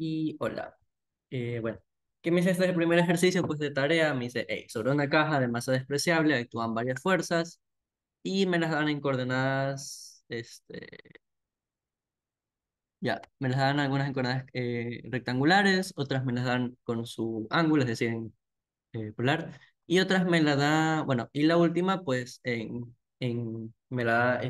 Y hola. Bueno, ¿qué me hice este primer ejercicio? Pues de tarea me dice, hey, sobre una caja de masa despreciable actúan varias fuerzas y me las dan en coordenadas, ya, me las dan algunas en coordenadas rectangulares, otras me las dan con su ángulo, es decir, en polar, y otras me la da, bueno, y la última pues me la da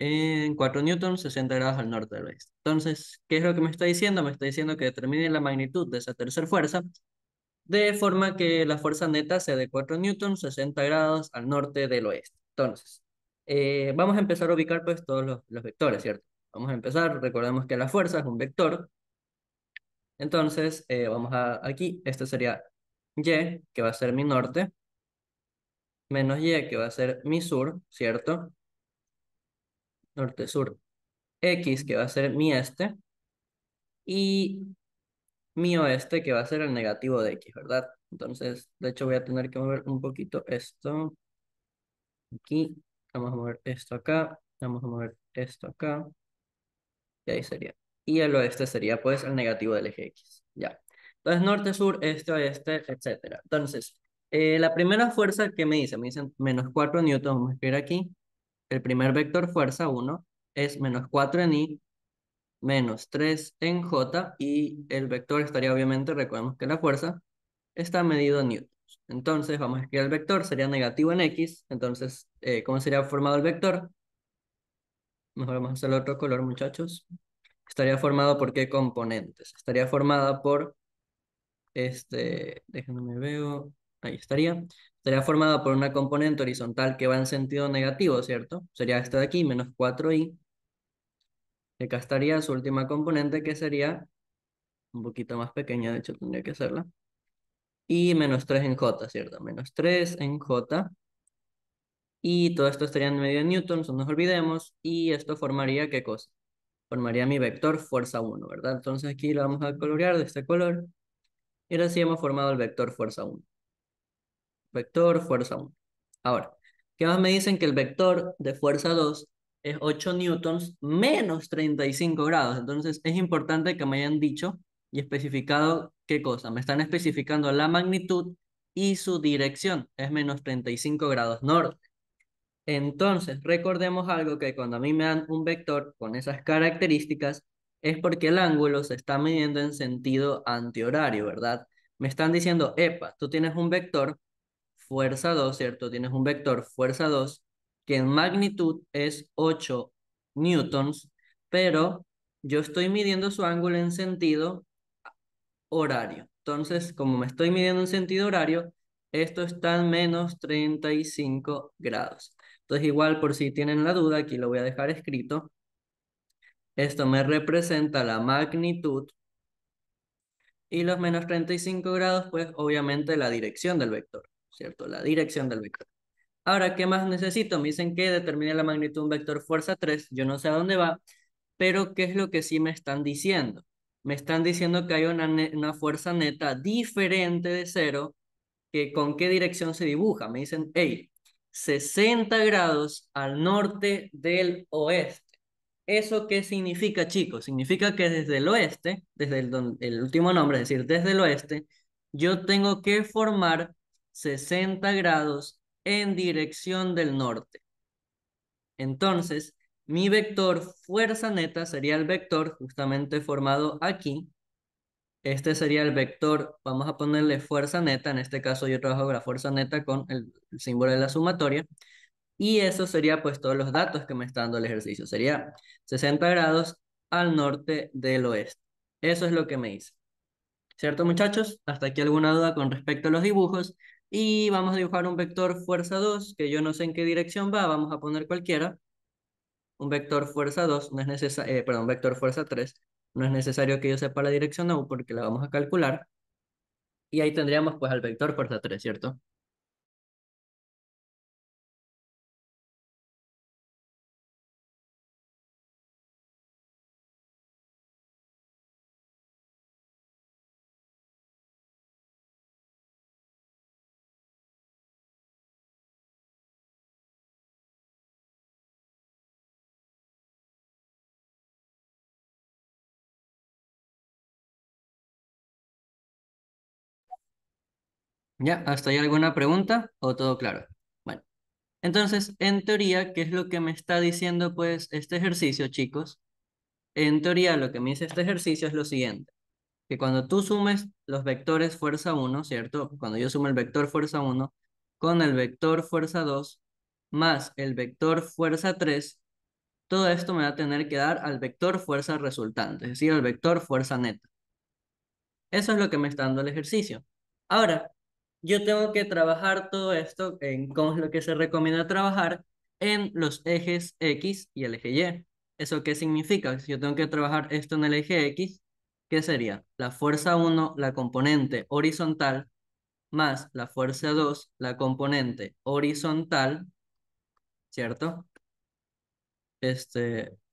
en 4 newtons, 60 grados al norte del oeste. Entonces, ¿qué es lo que me está diciendo? Me está diciendo que determine la magnitud de esa tercera fuerza, de forma que la fuerza neta sea de 4 newtons, 60 grados al norte del oeste. Entonces, vamos a empezar a ubicar pues todos los vectores, ¿cierto? Vamos a empezar, recordemos que la fuerza es un vector. Entonces, vamos a aquí, este sería Y, que va a ser mi norte, menos Y, que va a ser mi sur, ¿cierto? Norte, sur. X, que va a ser mi este, y mi oeste, que va a ser el negativo de X, ¿verdad? Entonces, de hecho, voy a tener que mover un poquito esto aquí. Vamos a mover esto acá. Vamos a mover esto acá. Y ahí sería. Y el oeste sería, pues, el negativo del eje X. Ya. Entonces, norte, sur, este, oeste, etcétera. Entonces, la primera fuerza que me dicen menos 4 newtons, vamos a escribir aquí. El primer vector fuerza, uno, es menos 4 en Y, menos 3 en J, y el vector estaría obviamente, recordemos que la fuerza está medido en newtons. Entonces, vamos a escribir el vector, sería negativo en X. Entonces, ¿cómo sería formado el vector? Mejor vamos a hacerlo otro color, muchachos. Estaría formado por ¿qué componentes? Estaría formada por, déjenme veo, ahí estaría. Estaría formada por una componente horizontal que va en sentido negativo, ¿cierto? Sería esta de aquí, menos 4Y. Acá estaría su última componente, que sería un poquito más pequeña, de hecho tendría que hacerla. Y menos 3 en J, ¿cierto? Menos 3 en J. Y todo esto estaría en medio de newtons, no nos olvidemos. Y esto formaría, ¿qué cosa? Formaría mi vector fuerza uno, ¿verdad? Entonces aquí lo vamos a colorear de este color. Y ahora sí hemos formado el vector fuerza uno. Vector fuerza uno. Ahora, ¿qué más me dicen? Que el vector de fuerza 2 es 8 newtons menos 35 grados. Entonces es importante que me hayan dicho y especificado qué cosa. Me están especificando la magnitud y su dirección. Es menos 35 grados norte. Entonces, recordemos algo, que cuando a mí me dan un vector con esas características, es porque el ángulo se está midiendo en sentido antihorario, ¿verdad? Me están diciendo, epa, tú tienes un vector fuerza 2, ¿cierto? Tienes un vector fuerza 2 que en magnitud es 8 newtons, pero yo estoy midiendo su ángulo en sentido horario. Entonces, como me estoy midiendo en sentido horario, esto está en menos 35 grados. Entonces, igual por si tienen la duda, aquí lo voy a dejar escrito. Esto me representa la magnitud, y los menos 35 grados, pues obviamente la dirección del vector, ¿cierto? La dirección del vector. Ahora, ¿qué más necesito? Me dicen que determine la magnitud de un vector fuerza 3. Yo no sé a dónde va, pero ¿qué es lo que sí me están diciendo? Me están diciendo que hay una fuerza neta diferente de cero, que con qué dirección se dibuja. Me dicen, hey, 60 grados al norte del oeste. ¿Eso qué significa, chicos? Significa que desde el oeste, desde el último nombre, es decir, desde el oeste, yo tengo que formar 60 grados en dirección del norte. Entonces, mi vector fuerza neta sería el vector justamente formado aquí. Este sería el vector, vamos a ponerle fuerza neta, en este caso yo trabajo con la fuerza neta con el símbolo de la sumatoria, y eso sería pues todos los datos que me está dando el ejercicio. Sería 60 grados al norte del oeste. Eso es lo que me dice. ¿Cierto, muchachos? Hasta aquí alguna duda con respecto a los dibujos. Y vamos a dibujar un vector fuerza 2 que yo no sé en qué dirección va, vamos a poner cualquiera. Un vector fuerza 2 no es necesario, perdón, vector fuerza 3 no es necesario que yo sepa la dirección U porque la vamos a calcular. Y ahí tendríamos pues al vector fuerza 3, ¿cierto? ¿Ya? ¿Hasta ahí alguna pregunta o todo claro? Bueno, entonces, en teoría, ¿qué es lo que me está diciendo pues este ejercicio, chicos? En teoría, lo que me dice este ejercicio es lo siguiente, que cuando tú sumes los vectores fuerza uno, ¿cierto? Cuando yo sumo el vector fuerza uno con el vector fuerza 2 más el vector fuerza 3, todo esto me va a tener que dar al vector fuerza resultante, es decir, al vector fuerza neta. Eso es lo que me está dando el ejercicio. Ahora, yo tengo que trabajar todo esto en cómo es lo que se recomienda trabajar en los ejes X y el eje Y. ¿Eso qué significa? Si yo tengo que trabajar esto en el eje X, ¿qué sería? La fuerza uno, la componente horizontal, más la fuerza 2, la componente horizontal, ¿cierto?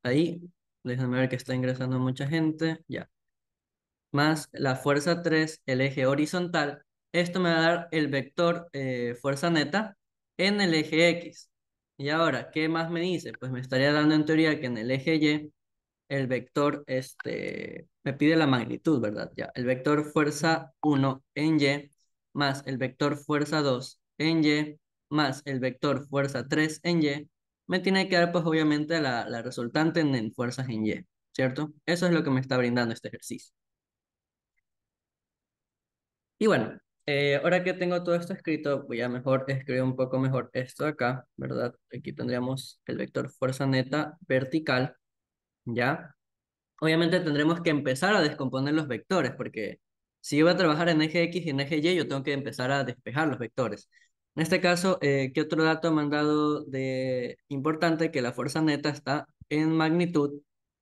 Ahí, déjame ver que está ingresando mucha gente, ya, más la fuerza 3 el eje horizontal. Esto me va a dar el vector fuerza neta en el eje X. Y ahora, ¿qué más me dice? Pues me estaría dando en teoría que en el eje Y, el vector, me pide la magnitud, ¿verdad? Ya, el vector fuerza uno en Y, más el vector fuerza 2 en Y, más el vector fuerza 3 en Y, me tiene que dar, pues obviamente, la resultante en fuerzas en Y, ¿cierto? Eso es lo que me está brindando este ejercicio. Y bueno, ahora que tengo todo esto escrito, voy a mejor escribir un poco mejor esto de acá, ¿verdad? Aquí tendríamos el vector fuerza neta vertical, ¿ya? Obviamente tendremos que empezar a descomponer los vectores, porque si yo voy a trabajar en eje X y en eje Y, yo tengo que empezar a despejar los vectores. En este caso, ¿qué otro dato me han dado de importante? Que la fuerza neta está en magnitud,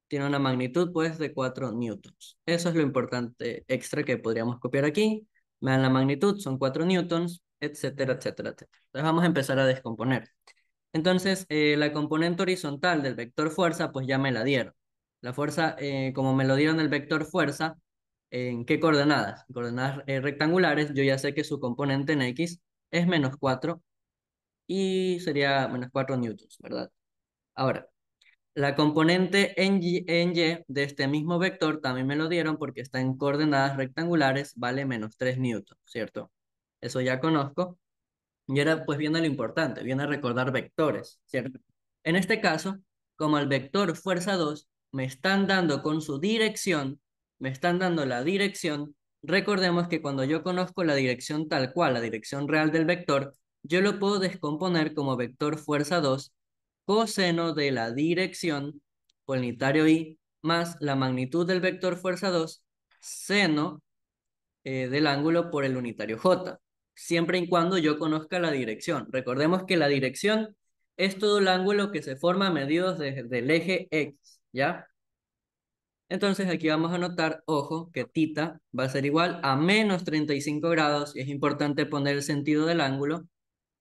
tiene una magnitud pues de 4 newtons. Eso es lo importante extra que podríamos copiar aquí. Me dan la magnitud, son 4 newtons, etcétera, etcétera, etcétera. Entonces vamos a empezar a descomponer. Entonces, la componente horizontal del vector fuerza, pues ya me la dieron. La fuerza, como me lo dieron el vector fuerza, ¿en qué coordenadas? En coordenadas rectangulares, yo ya sé que su componente en X es menos 4 y sería menos 4 newtons, ¿verdad? Ahora, la componente en Y de este mismo vector también me lo dieron porque está en coordenadas rectangulares, vale menos 3 newtons, ¿cierto? Eso ya conozco. Y ahora pues viene lo importante, viene a recordar vectores, ¿cierto? En este caso, como el vector fuerza 2 me están dando con su dirección, me están dando la dirección, recordemos que cuando yo conozco la dirección tal cual, la dirección real del vector, yo lo puedo descomponer como vector fuerza 2 coseno de la dirección por unitario i más la magnitud del vector fuerza 2 seno del ángulo por el unitario j, siempre y cuando yo conozca la dirección. Recordemos que la dirección es todo el ángulo que se forma medidos desde el eje X, ¿ya? Entonces aquí vamos a notar, ojo, que θ va a ser igual a menos 35 grados y es importante poner el sentido del ángulo,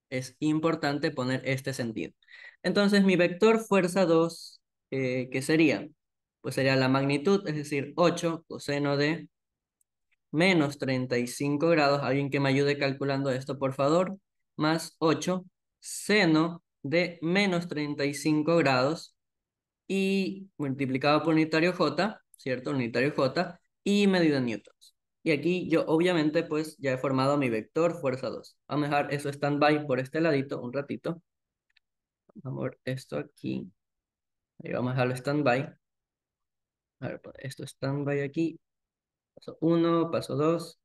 es importante poner este sentido. Entonces mi vector fuerza 2, ¿qué sería? Pues sería la magnitud, es decir, 8 coseno de menos 35 grados, alguien que me ayude calculando esto, por favor, más 8 seno de menos 35 grados y multiplicado por unitario J, ¿cierto? Unitario J y medido en newtons. Y aquí yo obviamente pues ya he formado mi vector fuerza 2. Vamos a dejar eso stand-by por este ladito un ratito. Vamos a ver esto aquí. Ahí vamos a dejarlo stand-by. A ver, pues, esto stand-by aquí. Paso 1, paso 2.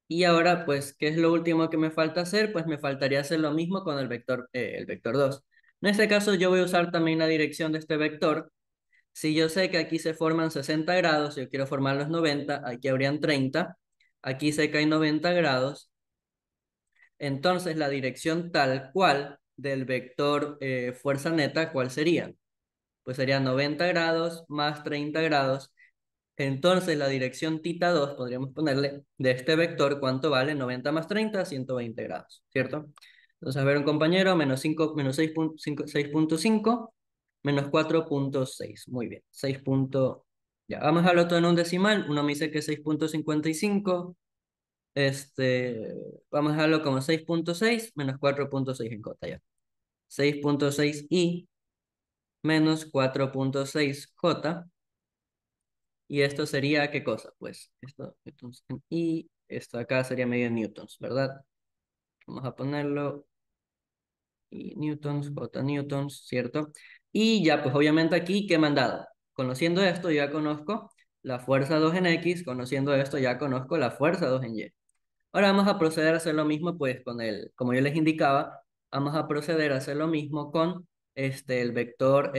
Y ahora, pues, ¿qué es lo último que me falta hacer? Pues me faltaría hacer lo mismo con el vector 2. En este caso, yo voy a usar también la dirección de este vector. Si yo sé que aquí se forman 60 grados, yo quiero formar los 90, aquí habrían 30. Aquí sé que hay 90 grados. Entonces, la dirección tal cual del vector fuerza neta, ¿cuál sería? Pues sería 90 grados más 30 grados. Entonces, la dirección θ2, podríamos ponerle, de este vector, ¿cuánto vale? 90 más 30, 120 grados, ¿cierto? Entonces, a ver, un compañero, menos 5, menos 6.5, menos 4.6. Muy bien, 6. Ya, vamos a dejarlo todo en un decimal. Uno me dice que es 6.55. Vamos a dejarlo como 6.6 menos 4.6 en cota ya. 6.6 i menos 4.6 j. Y esto sería, ¿qué cosa? Pues esto, entonces, y esto acá sería medio newtons, ¿verdad? Vamos a ponerlo y newtons, J newtons, ¿cierto? Y ya, pues obviamente aquí, ¿qué me han dado? Conociendo esto, ya conozco la fuerza 2 en X, conociendo esto, ya conozco la fuerza 2 en Y. Ahora vamos a proceder a hacer lo mismo, pues, con el, como yo les indicaba, vamos a proceder a hacer lo mismo con el vector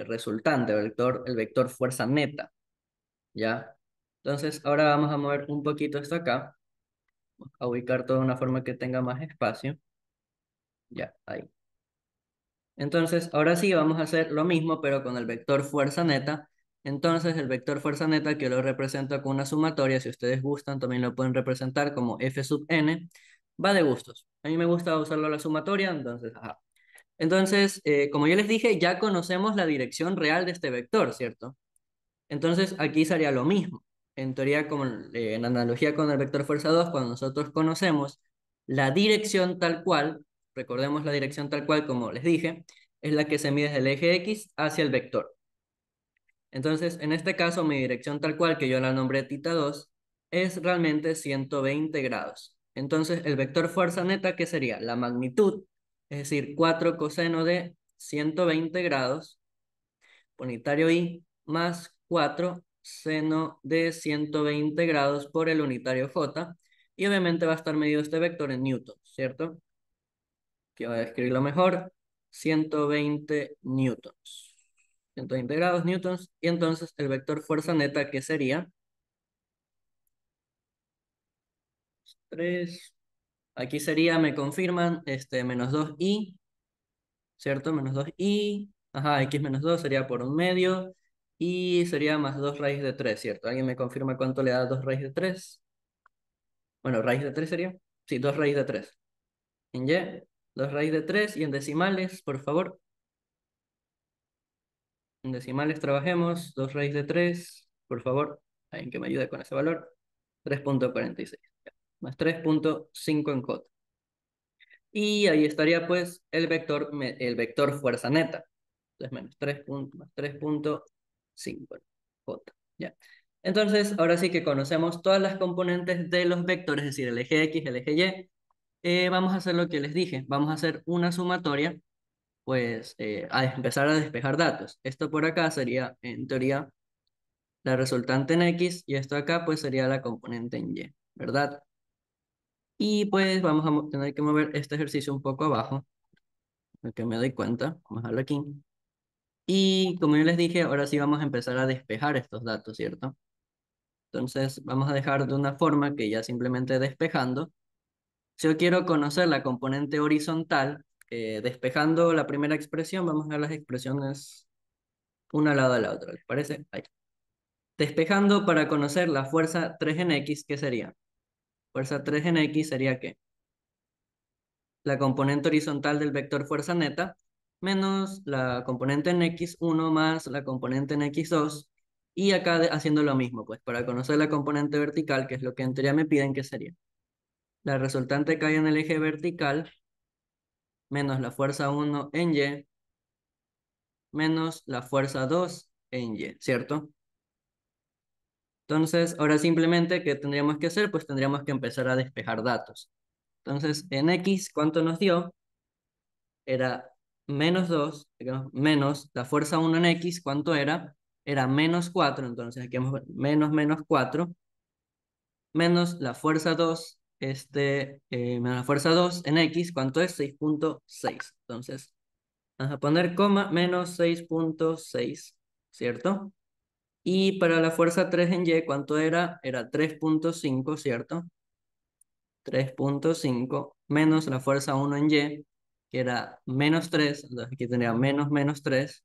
resultante, el vector fuerza neta, ¿ya? Entonces, ahora vamos a mover un poquito esto acá, a ubicar todo de una forma que tenga más espacio. Ya, ahí. Entonces, ahora sí vamos a hacer lo mismo, pero con el vector fuerza neta. Entonces, el vector fuerza neta que lo represento con una sumatoria, si ustedes gustan, también lo pueden representar como F sub n, va de gustos. A mí me gusta usarlo la sumatoria, entonces, ajá. Entonces, como yo les dije, ya conocemos la dirección real de este vector, ¿cierto? Entonces, aquí sería lo mismo. En teoría, como en analogía con el vector fuerza 2, cuando nosotros conocemos la dirección tal cual, recordemos la dirección tal cual, como les dije, es la que se mide desde el eje X hacia el vector. Entonces, en este caso, mi dirección tal cual, que yo la nombré tita 2, es realmente 120 grados. Entonces, el vector fuerza neta, ¿qué sería? La magnitud, es decir, 4 coseno de 120 grados unitario I más 4 seno de 120 grados por el unitario J. Y obviamente va a estar medido este vector en newtons, ¿cierto? Que voy a escribirlo mejor. 120 newtons. 120 grados newtons. Y entonces el vector fuerza neta, que sería 3. Aquí sería, me confirman, menos 2i, ¿cierto? Menos 2i. Ajá, x menos 2 sería por un medio. Y sería más 2 raíz de 3, ¿cierto? ¿Alguien me confirma cuánto le da 2 raíz de 3? Bueno, raíz de 3 sería. Sí, 2 raíz de 3. En Y, 2 raíz de 3. Y en decimales, por favor. En decimales trabajemos. 2 raíz de 3, por favor. Alguien que me ayude con ese valor. 3,46. Más 3,5 en J. Y ahí estaría pues el vector fuerza neta. Entonces menos 3 más 3,5 J. Ya. Entonces, ahora sí que conocemos todas las componentes de los vectores, es decir, el eje X, el eje Y. Vamos a hacer lo que les dije. Vamos a hacer una sumatoria, pues, a empezar a despejar datos. Esto por acá sería, en teoría, la resultante en X, y esto acá, pues, sería la componente en Y, ¿verdad? Y pues vamos a tener que mover este ejercicio un poco abajo, lo que me doy cuenta. Vamos a dejarlo aquí. Y como yo les dije, ahora sí vamos a empezar a despejar estos datos, ¿cierto? Entonces vamos a dejar de una forma que ya simplemente despejando. Si yo quiero conocer la componente horizontal, despejando la primera expresión, vamos a ver las expresiones una al lado de la otra, ¿les parece? Ahí. Despejando para conocer la fuerza 3 en X, ¿qué sería? Fuerza 3 en X sería ¿qué? La componente horizontal del vector fuerza neta, menos la componente en X1 más la componente en X2, y acá haciendo lo mismo, pues para conocer la componente vertical, que es lo que en teoría me piden, ¿qué sería? La resultante cae en el eje vertical, menos la fuerza 1 en Y, menos la fuerza 2 en Y, ¿cierto? Entonces, ahora simplemente, ¿qué tendríamos que hacer? Pues tendríamos que empezar a despejar datos. Entonces, en X, ¿cuánto nos dio? Era menos 2 digamos, menos la fuerza 1 en X, ¿cuánto era? Era menos 4, entonces aquí vamos a ver, menos 4, menos la fuerza 2, menos la fuerza 2 en X, ¿cuánto es? 6,6. Entonces, vamos a poner coma, menos 6,6, ¿cierto? Y para la fuerza 3 en Y, ¿cuánto era? Era 3,5, ¿cierto? 3,5 menos la fuerza 1 en Y, que era menos 3, entonces aquí tendría menos 3,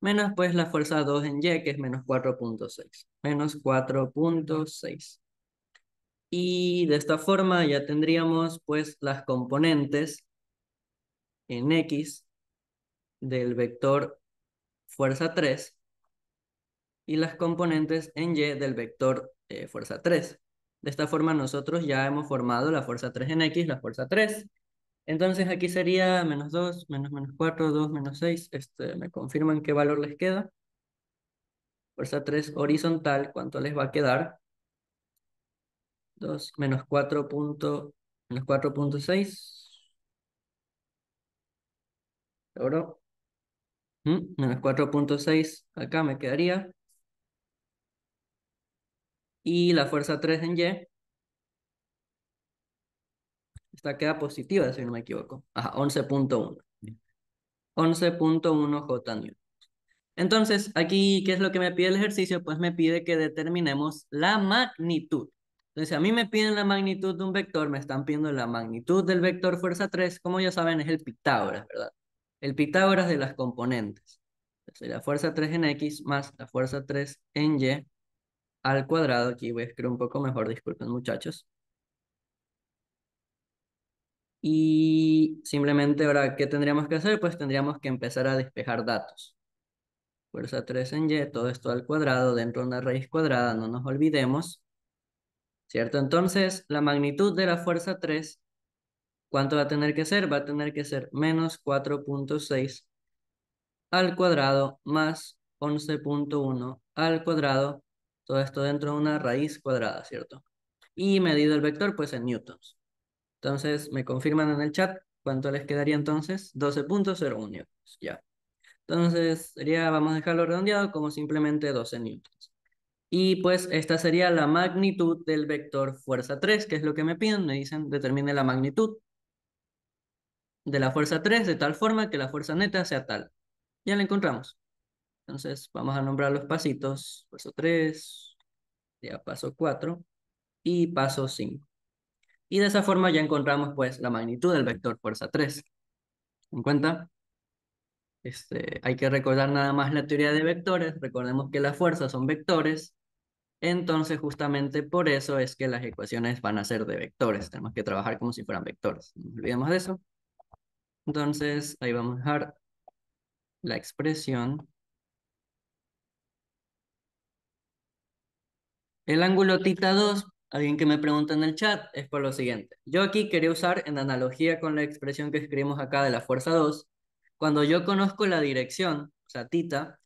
menos pues la fuerza 2 en Y, que es menos 4,6. Menos 4,6. Y de esta forma ya tendríamos pues las componentes en X del vector fuerza 3 y las componentes en Y del vector fuerza 3. De esta forma nosotros ya hemos formado la fuerza 3 en X, la fuerza 3. Entonces aquí sería menos 2 menos 4, 2 menos 6. ¿Me confirman qué valor les queda? Fuerza 3 horizontal, ¿cuánto les va a quedar? 2 menos 4 Menos 4.6. ¿Seguro? Menos 4.6 acá me quedaría. Y la fuerza 3 en Y, esta queda positiva, si no me equivoco. Ajá, 11.1. 11.1 J newton. Entonces, aquí, ¿qué es lo que me pide el ejercicio? Pues me pide que determinemos la magnitud. Entonces, a mí me piden la magnitud de un vector, me están pidiendo la magnitud del vector fuerza 3. Como ya saben, es el Pitágoras, ¿verdad? El Pitágoras de las componentes. Entonces, la fuerza 3 en X más la fuerza 3 en Y al cuadrado. Aquí voy a escribir un poco mejor, disculpen muchachos. Y simplemente ahora, ¿qué tendríamos que hacer? Pues tendríamos que empezar a despejar datos. Fuerza 3 en Y, todo esto al cuadrado dentro de una raíz cuadrada, no nos olvidemos, ¿cierto? Entonces, la magnitud de la fuerza 3, ¿cuánto va a tener que ser? Va a tener que ser menos 4.6 al cuadrado más 11.1 al cuadrado, todo esto dentro de una raíz cuadrada, ¿cierto? Y medido el vector, pues en newtons. Entonces, me confirman en el chat cuánto les quedaría entonces, 12.01 newtons, ya. Entonces, sería, vamos a dejarlo redondeado como simplemente 12 newtons. Y pues esta sería la magnitud del vector fuerza 3, que es lo que me piden. Me dicen, determine la magnitud de la fuerza 3 de tal forma que la fuerza neta sea tal. Ya la encontramos. Entonces, vamos a nombrar los pasitos. Paso 3, ya paso 4 y paso 5. Y de esa forma ya encontramos pues la magnitud del vector fuerza 3. En cuenta, hay que recordar nada más la teoría de vectores. Recordemos que las fuerzas son vectores. Entonces, justamente por eso es que las ecuaciones van a ser de vectores. Tenemos que trabajar como si fueran vectores. No nos olvidemos de eso. Entonces, ahí vamos a dejar la expresión. El ángulo θ 2, alguien que me pregunta en el chat, es por lo siguiente. Yo aquí quería usar, en analogía con la expresión que escribimos acá de la fuerza 2, cuando yo conozco la dirección, o sea, θ,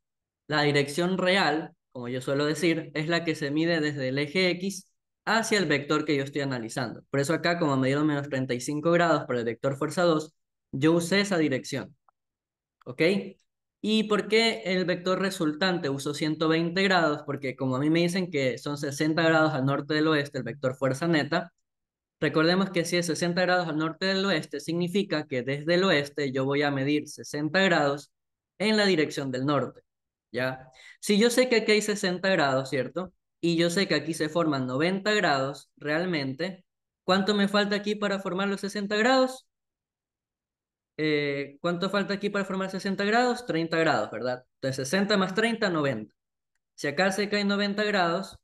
la dirección real, como yo suelo decir, es la que se mide desde el eje X hacia el vector que yo estoy analizando. Por eso acá, como me dieron menos 35 grados para el vector fuerza 2, yo usé esa dirección. ¿Ok? ¿Y por qué el vector resultante usó 120 grados? Porque como a mí me dicen que son 60 grados al norte del oeste, el vector fuerza neta, recordemos que si es 60 grados al norte del oeste, significa que desde el oeste yo voy a medir 60 grados en la dirección del norte, ¿ya? Si yo sé que aquí hay 60 grados, ¿cierto? Y yo sé que aquí se forman 90 grados, realmente, ¿cuánto me falta aquí para formar los 60 grados? ¿Cuánto falta aquí para formar 60 grados? 30 grados, ¿verdad? Entonces 60 más 30, 90. Si acá se caen 90 grados,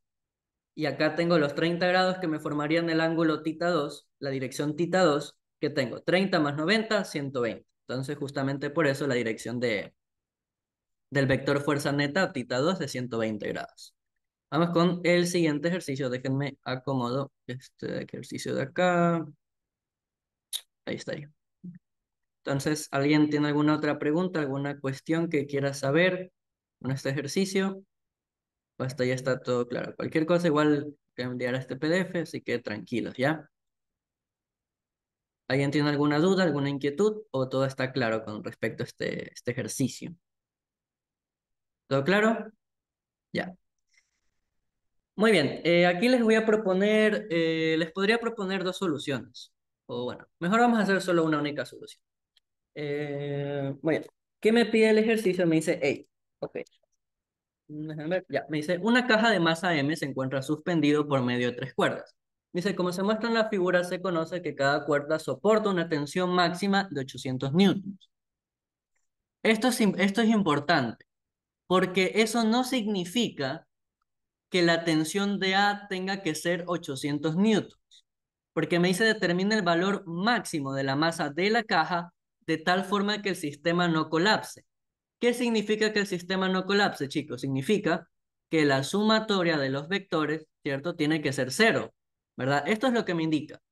y acá tengo los 30 grados que me formarían el ángulo θ 2, la dirección θ 2, que tengo 30 más 90, 120. Entonces, justamente por eso la dirección del vector fuerza neta θ 2 de 120 grados. Vamos con el siguiente ejercicio. Déjenme acomodo este ejercicio de acá. Ahí está. Entonces, ¿alguien tiene alguna otra pregunta, alguna cuestión que quiera saber con este ejercicio? O hasta ya está todo claro. Cualquier cosa igual que enviar a este PDF, así que tranquilos, ¿ya? ¿Alguien tiene alguna duda, alguna inquietud o todo está claro con respecto a este ejercicio? ¿Todo claro? Ya. Muy bien, aquí les voy a proponer, les podría proponer dos soluciones. O bueno, mejor vamos a hacer solo una única solución. Muy bien, ¿qué me pide el ejercicio? Me dice, hey, ok. Déjame ver, ya, me dice, una caja de masa M se encuentra suspendido por medio de tres cuerdas. Dice, como se muestra en la figura, se conoce que cada cuerda soporta una tensión máxima de 800 newtons. Esto es importante, porque eso no significa que la tensión de A tenga que ser 800 newtons, porque me dice determina el valor máximo de la masa de la caja de tal forma que el sistema no colapse. ¿Qué significa que el sistema no colapse, chicos? Significa que la sumatoria de los vectores, ¿cierto? Tiene que ser cero, ¿verdad? Esto es lo que me indica,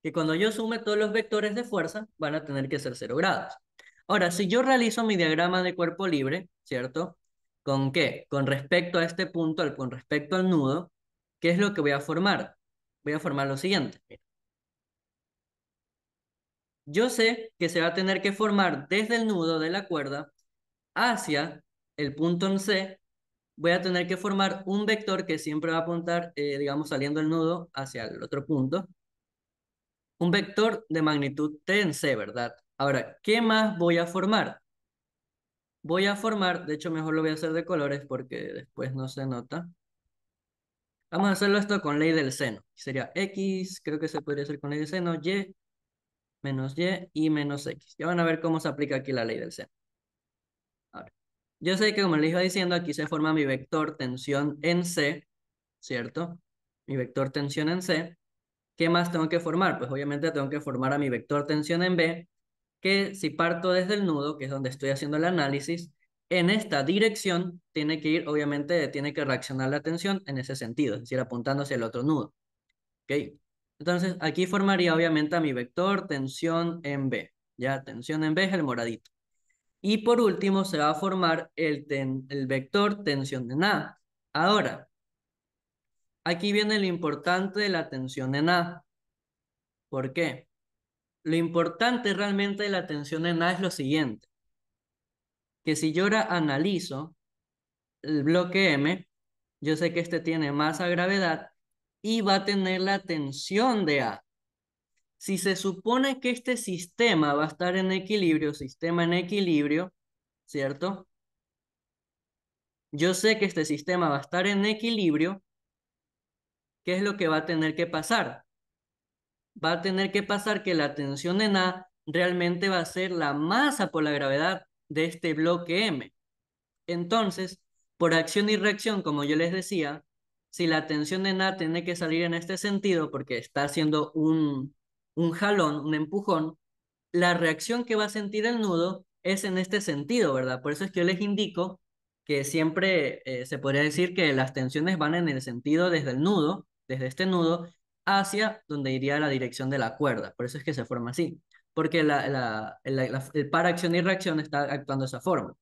que cuando yo sume todos los vectores de fuerza, van a tener que ser 0 grados. Ahora, si yo realizo mi diagrama de cuerpo libre, ¿cierto? ¿Con qué? Con respecto a este punto, con respecto al nudo, ¿qué es lo que voy a formar? Voy a formar lo siguiente. Yo sé que se va a tener que formar desde el nudo de la cuerda hacia el punto en C. Voy a tener que formar un vector que siempre va a apuntar, digamos, saliendo del nudo hacia el otro punto. Un vector de magnitud t en C, ¿verdad? Ahora, ¿qué más voy a formar? Voy a formar, de hecho mejor lo voy a hacer de colores porque después no se nota. Vamos a hacerlo esto con ley del seno. Sería X, creo que se podría hacer con ley del seno, Y, menos Y y menos X. Ya van a ver cómo se aplica aquí la ley del seno. Ahora, yo sé que como les iba diciendo, aquí se forma mi vector tensión en C, ¿cierto? Mi vector tensión en C. ¿Qué más tengo que formar? Pues obviamente tengo que formar a mi vector tensión en B, que si parto desde el nudo, que es donde estoy haciendo el análisis, en esta dirección tiene que ir, obviamente, tiene que reaccionar la tensión en ese sentido, es decir, apuntando hacia el otro nudo. ¿Ok? Entonces, aquí formaría obviamente a mi vector tensión en B. Ya, tensión en B es el moradito. Y por último, se va a formar el vector tensión en A. Ahora, aquí viene lo importante de la tensión en A. ¿Por qué? Lo importante realmente de la tensión en A es lo siguiente, que si yo ahora analizo el bloque M, yo sé que este tiene masa gravedad y va a tener la tensión de A. Si se supone que este sistema va a estar en equilibrio, sistema en equilibrio, ¿cierto? Yo sé que este sistema va a estar en equilibrio. ¿Qué es lo que va a tener que pasar? Va a tener que pasar que la tensión en A realmente va a ser la masa por la gravedad de este bloque M. Entonces, por acción y reacción, como yo les decía, si la tensión en A tiene que salir en este sentido porque está haciendo un jalón, un empujón, la reacción que va a sentir el nudo es en este sentido, ¿verdad? Por eso es que yo les indico que siempre se podría decir que las tensiones van en el sentido desde el nudo, desde este nudo, hacia donde iría la dirección de la cuerda. Por eso es que se forma así, porque el par acción y reacción está actuando de esa forma.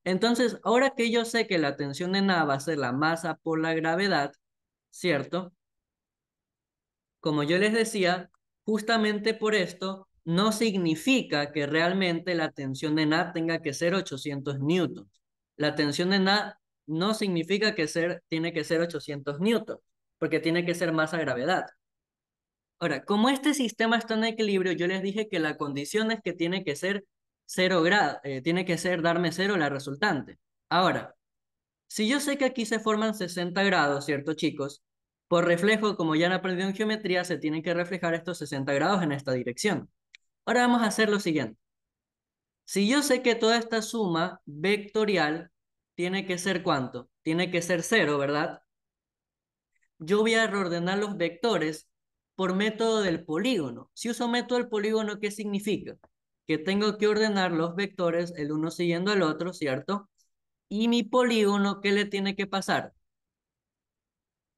Entonces, ahora que yo sé que la tensión en A va a ser la masa por la gravedad, ¿cierto? Como yo les decía, justamente por esto no significa que realmente la tensión en A tenga que ser 800 newtons. La tensión en A no significa que tiene que ser 800 newtons, porque tiene que ser masa gravedad. Ahora, como este sistema está en equilibrio, yo les dije que la condición es que tiene que ser 0 grados, tiene que ser darme cero la resultante. Ahora, si yo sé que aquí se forman 60 grados, ¿cierto, chicos? Por reflejo, como ya han aprendido en geometría, se tienen que reflejar estos 60 grados en esta dirección. Ahora vamos a hacer lo siguiente. Si yo sé que toda esta suma vectorial tiene que ser ¿cuánto? Tiene que ser cero, ¿verdad? Yo voy a reordenar los vectores por método del polígono. Si uso método del polígono, ¿qué significa? Que tengo que ordenar los vectores el uno siguiendo al otro, ¿cierto? Y mi polígono, ¿qué le tiene que pasar?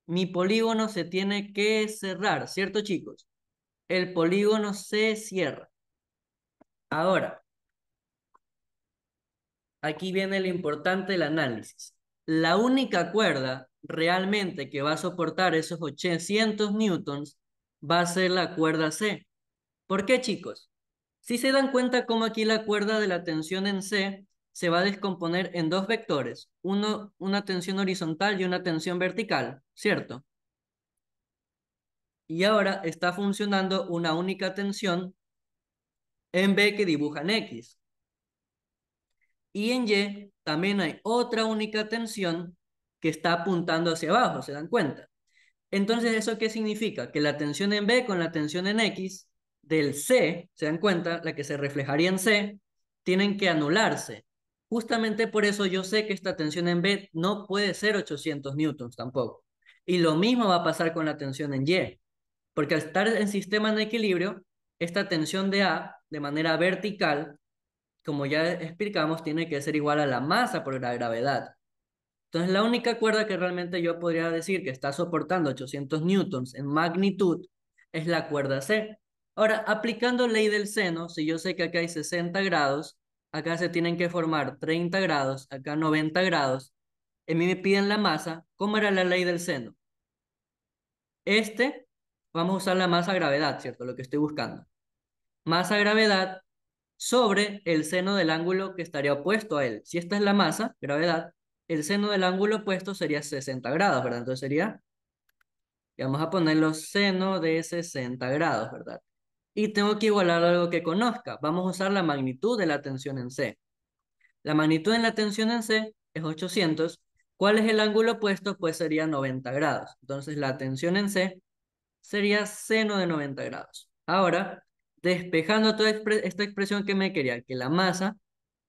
Mi polígono se tiene que cerrar, ¿cierto, chicos? El polígono se cierra. Ahora, aquí viene lo importante del análisis. La única cuerda realmente que va a soportar esos 800 newtons va a ser la cuerda C. ¿Por qué, chicos? Si se dan cuenta cómo aquí la cuerda de la tensión en C se va a descomponer en dos vectores, una tensión horizontal y una tensión vertical, ¿cierto? Y ahora está funcionando una única tensión en B que dibuja en X. Y en Y también hay otra única tensión que está apuntando hacia abajo, ¿se dan cuenta? Entonces, ¿eso qué significa? Que la tensión en B con la tensión en X del C, ¿se dan cuenta? La que se reflejaría en C, tienen que anularse. Justamente por eso yo sé que esta tensión en B no puede ser 800 newtons tampoco. Y lo mismo va a pasar con la tensión en Y. Porque al estar en sistema en equilibrio, esta tensión de A, de manera vertical, como ya explicamos, tiene que ser igual a la masa por la gravedad. Entonces, la única cuerda que realmente yo podría decir que está soportando 800 newtons en magnitud es la cuerda C. Ahora, aplicando ley del seno, si yo sé que acá hay 60 grados, acá se tienen que formar 30 grados, acá 90 grados, a mí me piden la masa, ¿cómo era la ley del seno? Vamos a usar la masa gravedad, ¿cierto? Lo que estoy buscando. masa gravedad sobre el seno del ángulo que estaría opuesto a él. Si esta es la masa, gravedad, el seno del ángulo opuesto sería 60 grados, ¿verdad? Entonces sería, y vamos a ponerlo seno de 60 grados, ¿verdad? Y tengo que igualar algo que conozca. Vamos a usar la magnitud de la tensión en C. La magnitud en la tensión en C es 800. ¿Cuál es el ángulo opuesto? Pues sería 90 grados. Entonces la tensión en C sería seno de 90 grados. Ahora, despejando toda esta expresión que me quería, que la masa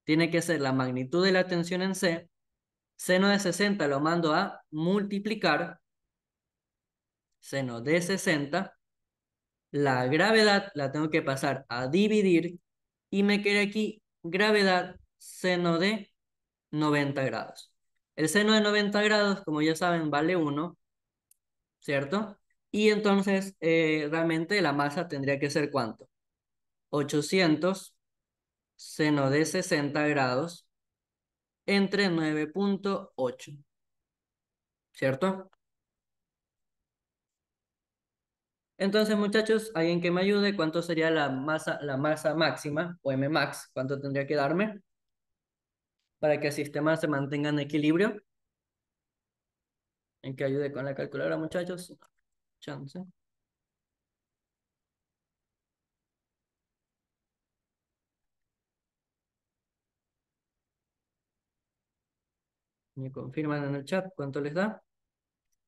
tiene que ser la magnitud de la tensión en C, seno de 60 lo mando a multiplicar, seno de 60, la gravedad la tengo que pasar a dividir y me queda aquí gravedad seno de 90 grados. El seno de 90 grados, como ya saben, vale 1, ¿cierto? Y entonces, realmente la masa tendría que ser ¿cuánto? 800 seno de 60 grados entre 9,8, ¿cierto? Entonces, muchachos, alguien que me ayude, ¿cuánto sería la masa máxima o Mmax? ¿Cuánto tendría que darme para que el sistema se mantenga en equilibrio? ¿En que ayude con la calculadora, muchachos? Chance. Me confirman en el chat cuánto les da.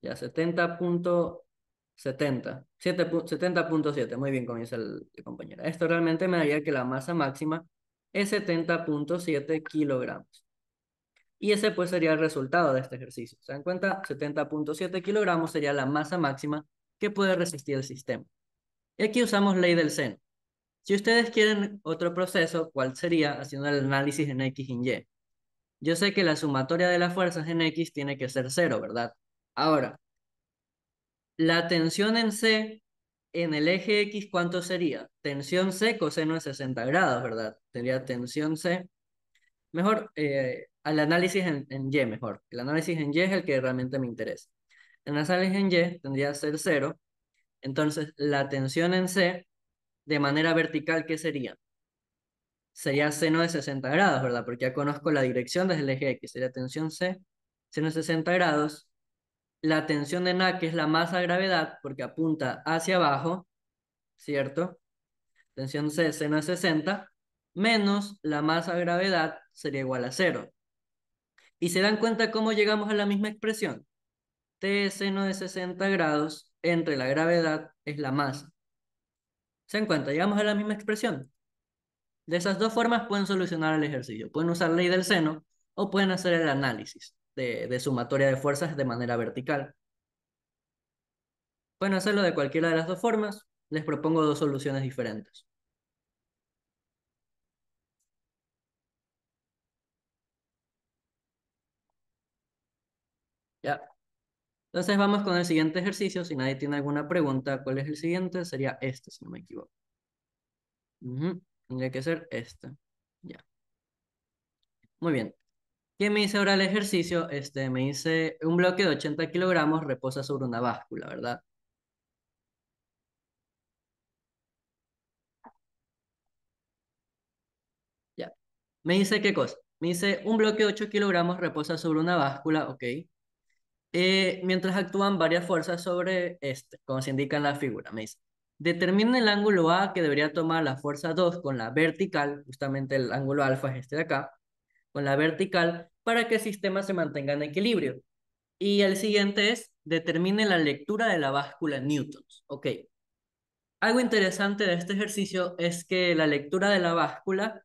Ya, 70,70. 70,7. Muy bien, comienza el compañero. Esto realmente me daría que la masa máxima es 70,7 kilogramos. Y ese pues sería el resultado de este ejercicio. ¿Se dan cuenta? 70,7 kilogramos sería la masa máxima que puede resistir el sistema. Y aquí usamos ley del seno. Si ustedes quieren otro proceso, ¿cuál sería? Haciendo el análisis en X y en Y. Yo sé que la sumatoria de las fuerzas en X tiene que ser cero, ¿verdad? Ahora, la tensión en C en el eje X, ¿cuánto sería? Tensión C coseno de 60 grados, ¿verdad? Sería tensión C. Mejor, al análisis en Y, mejor. El análisis en Y es el que realmente me interesa. El análisis en Y tendría que ser cero. Entonces, la tensión en C, de manera vertical, ¿qué sería? Sería seno de 60 grados, ¿verdad? Porque ya conozco la dirección desde el eje X. Sería tensión C, seno de 60 grados. La tensión en A, que es la masa gravedad, porque apunta hacia abajo, ¿cierto? Tensión C, seno de 60, menos la masa gravedad sería igual a cero. ¿Y se dan cuenta cómo llegamos a la misma expresión? T seno de 60 grados entre la gravedad es la masa. ¿Se dan cuenta? Llegamos a la misma expresión. De esas dos formas pueden solucionar el ejercicio. Pueden usar ley del seno o pueden hacer el análisis de sumatoria de fuerzas de manera vertical. Pueden hacerlo de cualquiera de las dos formas. Les propongo dos soluciones diferentes. ¿Ya? Entonces vamos con el siguiente ejercicio. Si nadie tiene alguna pregunta, ¿cuál es el siguiente? Sería este, si no me equivoco. Tendría que ser este. Ya. Muy bien. ¿Qué me dice ahora el ejercicio? Me dice un bloque de 80 kilogramos reposa sobre una báscula, ¿verdad? Ya. Me dice qué cosa. Me dice un bloque de 8 kilogramos reposa sobre una báscula, ok. Mientras actúan varias fuerzas sobre como se indica en la figura. Me dice, determina el ángulo A que debería tomar la fuerza 2 con la vertical, justamente el ángulo alfa es este de acá, con la vertical, para que el sistema se mantenga en equilibrio. Y el siguiente es, determine la lectura de la báscula en newtons. Ok. Algo interesante de este ejercicio es que la lectura de la báscula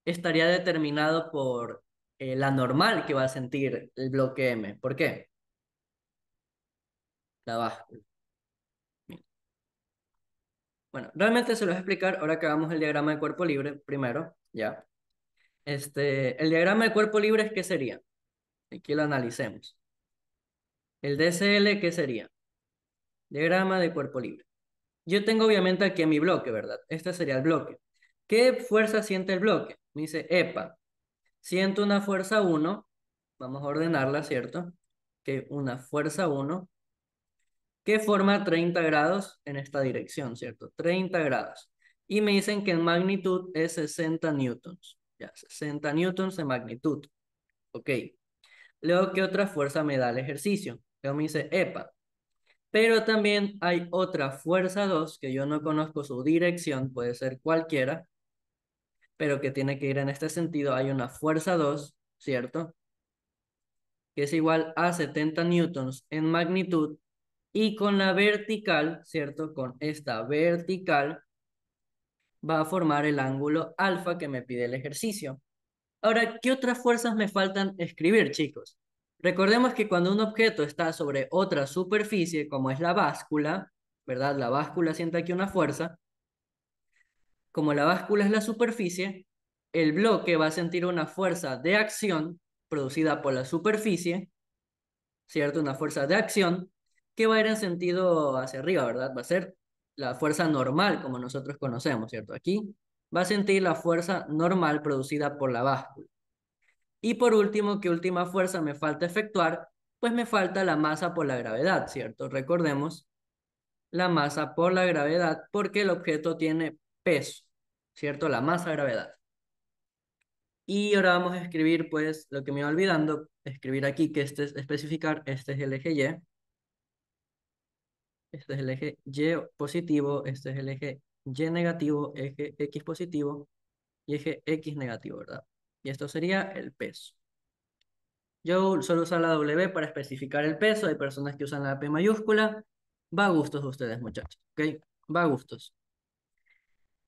estaría determinado por la normal que va a sentir el bloque M. ¿Por qué? La báscula. Bien. Bueno, realmente se lo voy a explicar ahora que hagamos el diagrama de cuerpo libre primero, ¿ya? El diagrama de cuerpo libre es ¿qué sería? Aquí lo analicemos. El DSL, ¿qué sería? Diagrama de cuerpo libre. Yo tengo obviamente aquí mi bloque, ¿verdad? Este sería el bloque. ¿Qué fuerza siente el bloque? Me dice, epa, siento una fuerza 1, vamos a ordenarla, ¿cierto? Que una fuerza 1 que forma 30 grados en esta dirección, ¿cierto? 30 grados. Y me dicen que en magnitud es 60 newtons. Ya, 60 newtons de magnitud. Ok. Luego, ¿qué otra fuerza me da el ejercicio? Luego me dice, epa. Pero también hay otra fuerza 2 que yo no conozco su dirección, puede ser cualquiera, pero que tiene que ir en este sentido. Hay una fuerza 2, ¿cierto? Que es igual a 70 newtons en magnitud. Y con la vertical, ¿cierto? Con esta vertical va a formar el ángulo alfa que me pide el ejercicio. Ahora, ¿qué otras fuerzas me faltan escribir, chicos? Recordemos que cuando un objeto está sobre otra superficie, como es la báscula, ¿verdad? La báscula siente aquí una fuerza. Como la báscula es la superficie, el bloque va a sentir una fuerza de acción producida por la superficie, ¿cierto? Una fuerza de acción que va a ir en sentido hacia arriba, ¿verdad? Va a ser la fuerza normal como nosotros conocemos, ¿cierto? Aquí va a sentir la fuerza normal producida por la báscula. Y por último, ¿qué última fuerza me falta efectuar? Pues me falta la masa por la gravedad, ¿cierto? Recordemos la masa por la gravedad porque el objeto tiene peso, ¿cierto? La masa gravedad. Y ahora vamos a escribir, pues, lo que me iba olvidando, escribir aquí que este es especificar, este es el eje Y, este es el eje Y positivo, este es el eje Y negativo, eje X positivo y eje X negativo, ¿verdad? Y esto sería el peso. Yo suelo usar la W para especificar el peso. Hay personas que usan la P mayúscula. Va a gustos de ustedes, muchachos. ¿Ok? Va a gustos.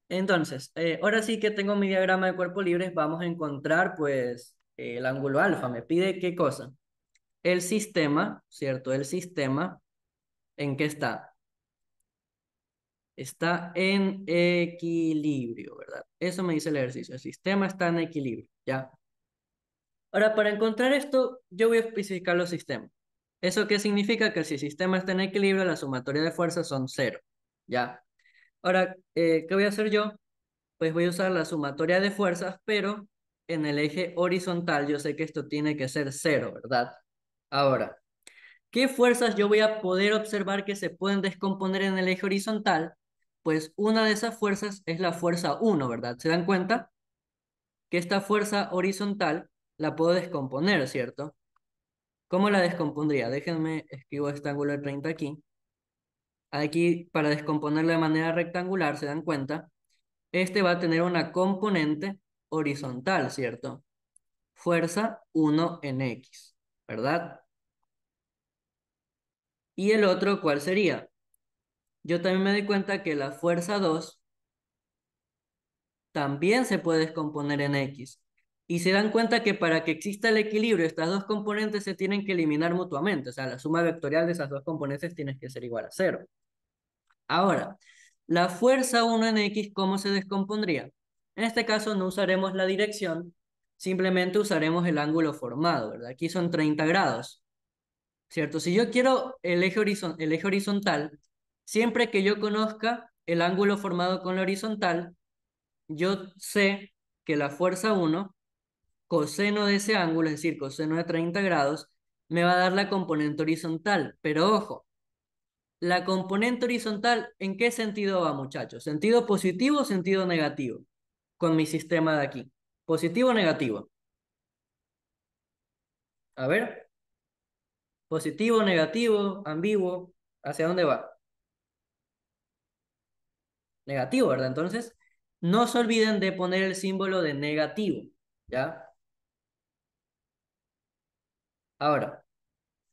Entonces, ahora sí que tengo mi diagrama de cuerpo libre. Vamos a encontrar, pues, el ángulo alfa. Me pide qué cosa. El sistema, ¿cierto? El sistema, ¿en qué está? Está en equilibrio, ¿verdad? Eso me dice el ejercicio. El sistema está en equilibrio, ¿ya? Ahora, para encontrar esto, yo voy a especificar los sistemas. ¿Eso qué significa? Que si el sistema está en equilibrio, la sumatoria de fuerzas son cero. ¿Ya? Ahora, ¿qué voy a hacer yo? Pues voy a usar la sumatoria de fuerzas, pero en el eje horizontal yo sé que esto tiene que ser cero, ¿verdad? Ahora, ¿qué fuerzas yo voy a poder observar que se pueden descomponer en el eje horizontal? Pues una de esas fuerzas es la fuerza 1, ¿verdad? ¿Se dan cuenta? Que esta fuerza horizontal la puedo descomponer, ¿cierto? ¿Cómo la descompondría? Déjenme, escribo este ángulo de 30 aquí. Aquí, para descomponerlo de manera rectangular, ¿se dan cuenta? Este va a tener una componente horizontal, ¿cierto? Fuerza 1 en X, ¿verdad? ¿Y el otro cuál sería? Yo también me doy cuenta que la fuerza 2 también se puede descomponer en X. Y se dan cuenta que para que exista el equilibrio, estas dos componentes se tienen que eliminar mutuamente. O sea, la suma vectorial de esas dos componentes tiene que ser igual a cero. Ahora, la fuerza 1 en X, ¿cómo se descompondría? En este caso no usaremos la dirección, simplemente usaremos el ángulo formado, ¿verdad? Aquí son 30 grados, ¿cierto? Si yo quiero el eje horizontal, siempre que yo conozca el ángulo formado con la horizontal, yo sé que la fuerza 1, coseno de ese ángulo, es decir, coseno de 30 grados, me va a dar la componente horizontal. Pero ojo, la componente horizontal, ¿en qué sentido va, muchachos? ¿Sentido positivo o sentido negativo? Con mi sistema de aquí. ¿Positivo o negativo? A ver, positivo, negativo, ambiguo, ¿hacia dónde va? Negativo, ¿verdad? Entonces, no se olviden de poner el símbolo de negativo, ¿ya? Ahora,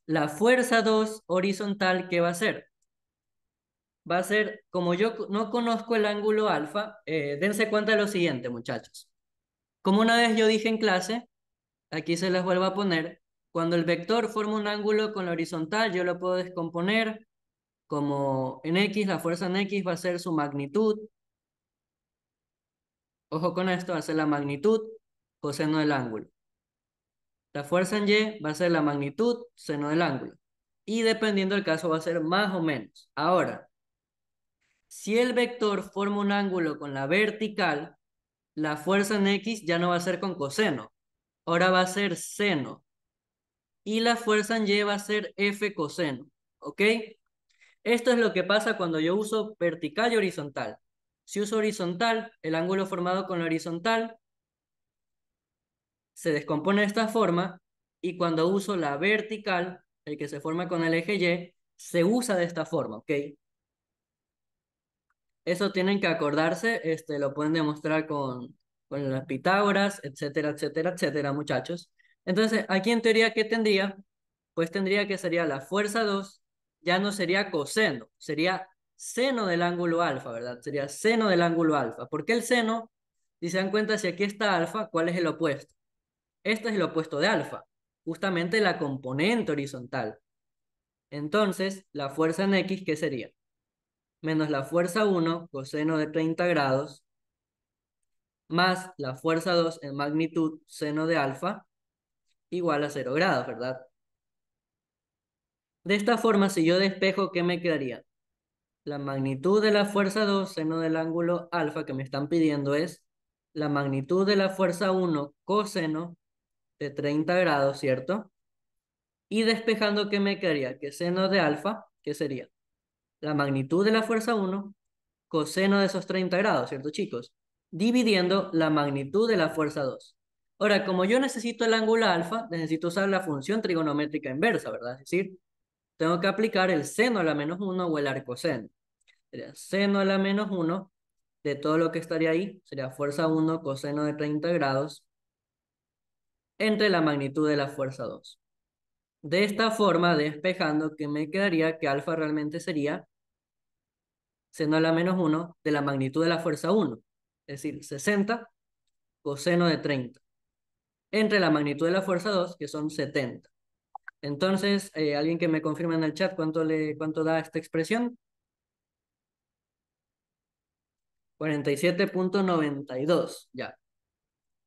la fuerza 2 horizontal, ¿qué va a ser? Va a ser, como yo no conozco el ángulo alfa, dense cuenta de lo siguiente, muchachos. Como una vez yo dije en clase, aquí se las vuelvo a poner. Cuando el vector forma un ángulo con la horizontal, yo lo puedo descomponer como en X, la fuerza en X va a ser su magnitud. Ojo con esto, va a ser la magnitud coseno del ángulo. La fuerza en Y va a ser la magnitud seno del ángulo. Y dependiendo del caso va a ser más o menos. Ahora, si el vector forma un ángulo con la vertical, la fuerza en X ya no va a ser con coseno. Ahora va a ser seno. Y la fuerza en Y va a ser F coseno. ¿Ok? Esto es lo que pasa cuando yo uso vertical y horizontal. Si uso horizontal, el ángulo formado con la horizontal se descompone de esta forma y cuando uso la vertical, el que se forma con el eje Y, se usa de esta forma, ¿ok? Eso tienen que acordarse, lo pueden demostrar con las Pitágoras, etcétera, etcétera, etcétera, muchachos. Entonces, aquí en teoría, ¿qué tendría? Pues tendría que sería la fuerza 2, ya no sería coseno, sería seno del ángulo alfa, ¿verdad? Sería seno del ángulo alfa. ¿Por qué el seno? Si se dan cuenta, si aquí está alfa, ¿cuál es el opuesto? Este es el opuesto de alfa, justamente la componente horizontal. Entonces, la fuerza en X, ¿qué sería? Menos la fuerza 1 coseno de 30 grados, más la fuerza 2 en magnitud seno de alfa, igual a 0 grados, ¿verdad? De esta forma, si yo despejo, ¿qué me quedaría? La magnitud de la fuerza 2 seno del ángulo alfa que me están pidiendo es la magnitud de la fuerza 1 coseno de 30 grados, ¿cierto? Y despejando, ¿qué me quedaría? Que seno de alfa, ¿qué sería? La magnitud de la fuerza 1 coseno de esos 30 grados, ¿cierto, chicos? Dividiendo la magnitud de la fuerza 2. Ahora, como yo necesito el ángulo alfa, necesito usar la función trigonométrica inversa, ¿verdad? Es decir, tengo que aplicar el seno a la menos 1 o el arcoseno. Sería seno a la menos 1 de todo lo que estaría ahí, sería fuerza 1 coseno de 30 grados entre la magnitud de la fuerza 2. De esta forma, despejando, que me quedaría que alfa realmente sería seno a la menos 1 de la magnitud de la fuerza 1, es decir, 60 coseno de 30, entre la magnitud de la fuerza 2, que son 70. Entonces, alguien que me confirme en el chat cuánto da esta expresión. 47,92, ya.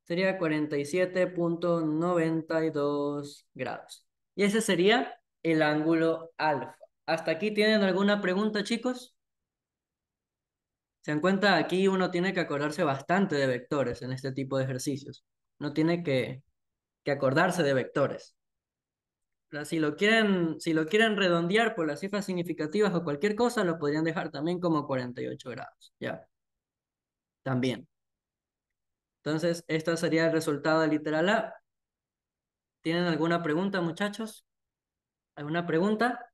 Sería 47,92 grados. Y ese sería el ángulo alfa. ¿Hasta aquí tienen alguna pregunta, chicos? Se dan cuenta, aquí uno tiene que acordarse bastante de vectores en este tipo de ejercicios. No tiene que acordarse de vectores. Si lo quieren redondear por las cifras significativas o cualquier cosa, lo podrían dejar también como 48 grados. Ya, también. Entonces, este sería el resultado de literal A. ¿Tienen alguna pregunta, muchachos? ¿Alguna pregunta?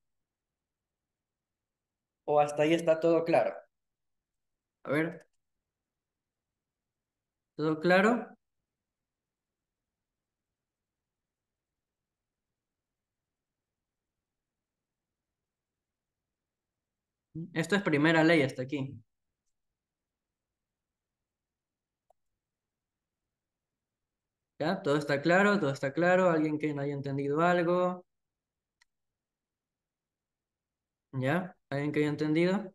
¿O hasta ahí está todo claro? A ver, ¿todo claro? Esto es primera ley hasta aquí. ¿Ya? ¿Todo está claro? ¿Todo está claro? ¿Alguien que no haya entendido algo? ¿Ya? ¿Alguien que haya entendido?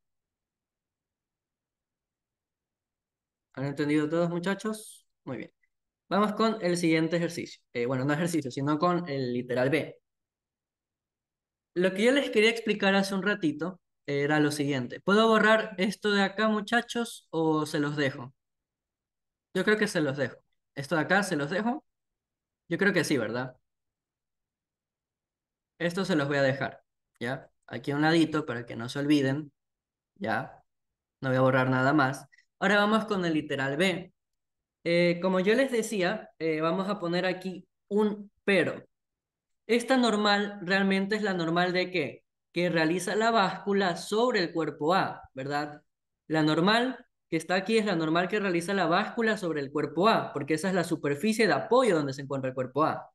¿Han entendido todos, muchachos? Muy bien. Vamos con el siguiente ejercicio. Bueno, no ejercicio, sino con el literal B. Lo que yo les quería explicar hace un ratito era lo siguiente. ¿Puedo borrar esto de acá, muchachos, o se los dejo? Yo creo que se los dejo. ¿Esto de acá se los dejo? Yo creo que sí, ¿verdad? Esto se los voy a dejar, ¿ya? Aquí a un ladito para que no se olviden, ¿ya? No voy a borrar nada más. Ahora vamos con el literal B. Como yo les decía, vamos a poner aquí un pero. Esta normal realmente es la normal de ¿qué? Que realiza la báscula sobre el cuerpo A, ¿verdad? La normal que está aquí es la normal que realiza la báscula sobre el cuerpo A, porque esa es la superficie de apoyo donde se encuentra el cuerpo A.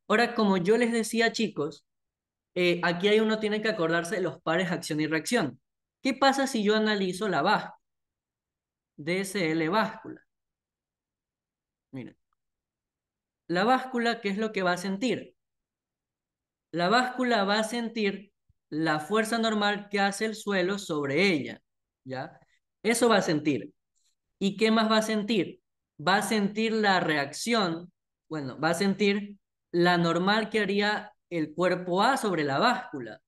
Ahora, como yo les decía, chicos, aquí hay uno tiene que acordarse de los pares acción y reacción. ¿Qué pasa si yo analizo la báscula? DSL báscula. Miren, la báscula, ¿qué es lo que va a sentir? La báscula va a sentir la fuerza normal que hace el suelo sobre ella, ¿ya? Eso va a sentir. ¿Y qué más va a sentir? Va a sentir la reacción, bueno, va a sentir la normal que haría el cuerpo A sobre la báscula.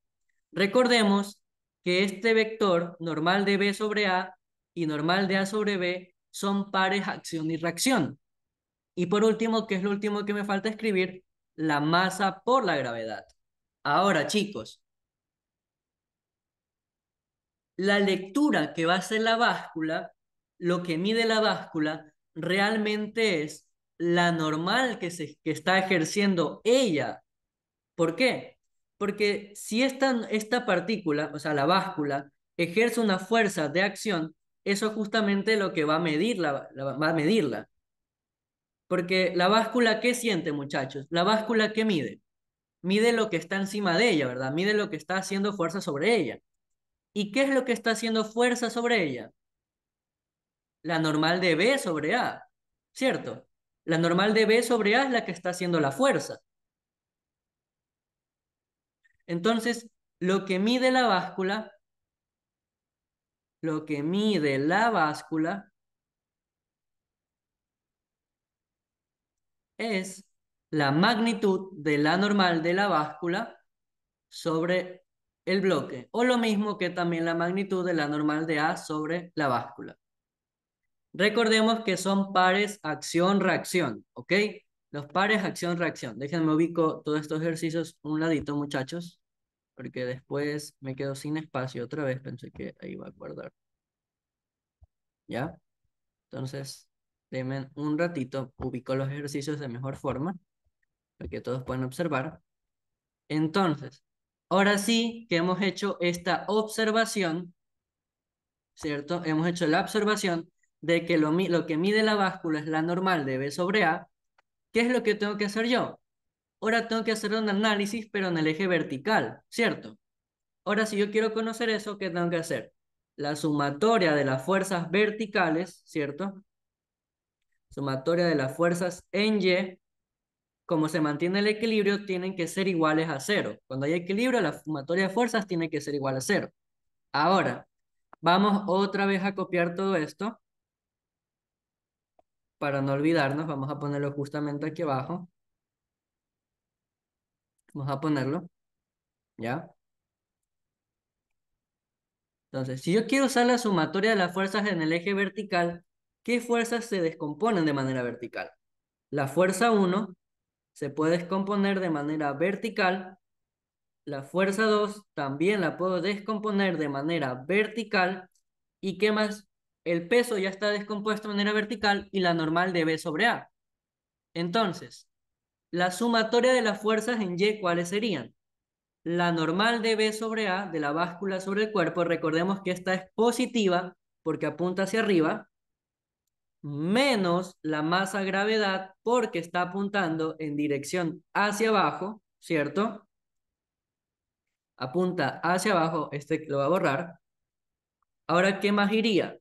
Recordemos que este vector, normal de B sobre A y normal de A sobre B, son pares acción y reacción. Y por último, ¿qué es lo último que me falta escribir? La masa por la gravedad. Ahora, chicos, la lectura que va a hacer la báscula lo que mide la báscula realmente es la normal que está ejerciendo ella. ¿Por qué? Porque si esta partícula, o sea, la báscula, ejerce una fuerza de acción, eso es justamente lo que va a medirla, va a medirla. Porque la báscula, ¿qué siente, muchachos? La báscula, ¿qué mide? Mide lo que está encima de ella, ¿verdad? Mide lo que está haciendo fuerza sobre ella. ¿Y qué es lo que está haciendo fuerza sobre ella? La normal de B sobre A, ¿cierto? La normal de B sobre A es la que está haciendo la fuerza. Entonces, lo que mide la báscula, lo que mide la báscula es la magnitud de la normal de la báscula sobre el bloque, o lo mismo que también la magnitud de la normal de A sobre la báscula. Recordemos que son pares acción-reacción, ¿ok? Los pares acción-reacción. Déjenme ubico todos estos ejercicios un ladito, muchachos, porque después me quedo sin espacio otra vez. Pensé que ahí iba a guardar. ¿Ya? Entonces, denme un ratito, ubico los ejercicios de mejor forma, para que todos puedan observar. Entonces, ahora sí que hemos hecho esta observación, ¿cierto? Hemos hecho la observación de que lo que mide la báscula es la normal de B sobre A. ¿Qué es lo que tengo que hacer yo? Ahora tengo que hacer un análisis, pero en el eje vertical, ¿cierto? Ahora, si yo quiero conocer eso, ¿qué tengo que hacer? La sumatoria de las fuerzas verticales, ¿cierto? Sumatoria de las fuerzas en Y, como se mantiene el equilibrio, tienen que ser iguales a cero. Cuando hay equilibrio, la sumatoria de fuerzas tiene que ser igual a cero. Ahora, vamos otra vez a copiar todo esto. Para no olvidarnos, vamos a ponerlo justamente aquí abajo. Vamos a ponerlo, ¿ya? Entonces, si yo quiero usar la sumatoria de las fuerzas en el eje vertical, ¿qué fuerzas se descomponen de manera vertical? La fuerza 1 se puede descomponer de manera vertical. La fuerza 2 también la puedo descomponer de manera vertical. ¿Y qué más? El peso ya está descompuesto de manera vertical y la normal de B sobre A. Entonces, la sumatoria de las fuerzas en Y, ¿cuáles serían? La normal de B sobre A, de la báscula sobre el cuerpo, recordemos que esta es positiva porque apunta hacia arriba, menos la masa gravedad porque está apuntando en dirección hacia abajo, ¿cierto? Apunta hacia abajo, este lo va a borrar. Ahora, ¿qué más iría?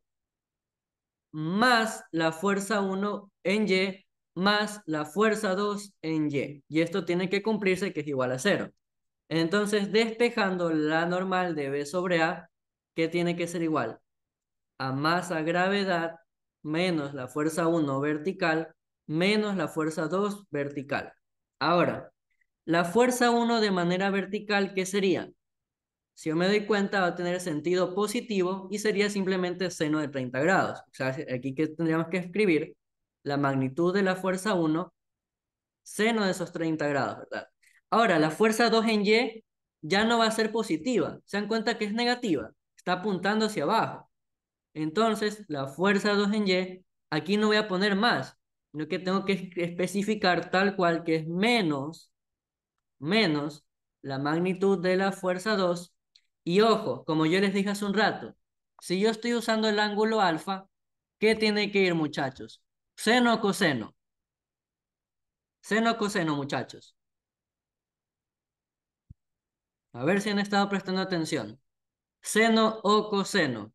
Más la fuerza 1 en Y, más la fuerza 2 en Y. Y esto tiene que cumplirse, que es igual a cero. Entonces, despejando la normal de B sobre A, ¿qué tiene que ser igual? A masa gravedad menos la fuerza 1 vertical menos la fuerza 2 vertical. Ahora, la fuerza 1 de manera vertical, ¿qué sería? Si yo me doy cuenta, va a tener sentido positivo y sería simplemente seno de 30 grados. O sea, aquí que tendríamos que escribir la magnitud de la fuerza 1, seno de esos 30 grados, ¿verdad? Ahora, la fuerza 2 en Y ya no va a ser positiva. Se dan cuenta que es negativa. Está apuntando hacia abajo. Entonces, la fuerza 2 en Y, aquí no voy a poner más, sino que tengo que especificar tal cual que es menos la magnitud de la fuerza 2. Y ojo, como yo les dije hace un rato, si yo estoy usando el ángulo alfa, ¿qué tiene que ir, muchachos? ¿Seno o coseno? Seno o coseno, muchachos. A ver si han estado prestando atención. ¿Seno o coseno?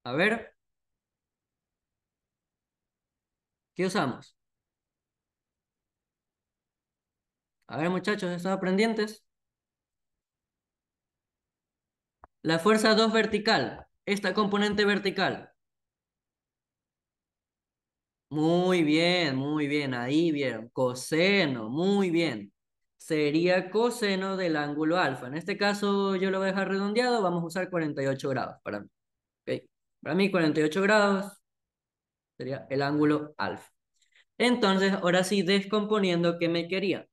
A ver, ¿qué usamos? A ver, muchachos, ¿están aprendientes? La fuerza 2 vertical, esta componente vertical. Muy bien, ahí vieron. Coseno, muy bien. Sería coseno del ángulo alfa. En este caso yo lo voy a dejar redondeado, vamos a usar 48 grados para mí. ¿Ok? Para mí 48 grados sería el ángulo alfa. Entonces, ahora sí, descomponiendo, ¿qué me quería?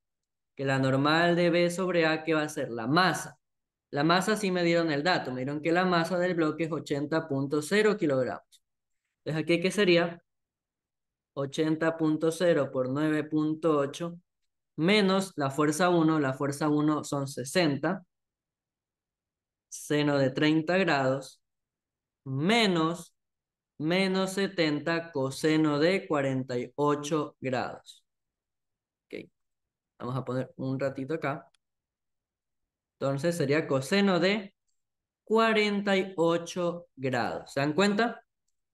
Que la normal de B sobre A, ¿qué va a ser? La masa. La masa sí me dieron el dato, me dieron que la masa del bloque es 80,0 kilogramos. Entonces aquí, ¿qué sería? 80,0 por 9,8 menos la fuerza uno son 60, seno de 30 grados, menos -70 coseno de 48 grados. Ok, vamos a poner un ratito acá. Entonces sería coseno de 48 grados. ¿Se dan cuenta?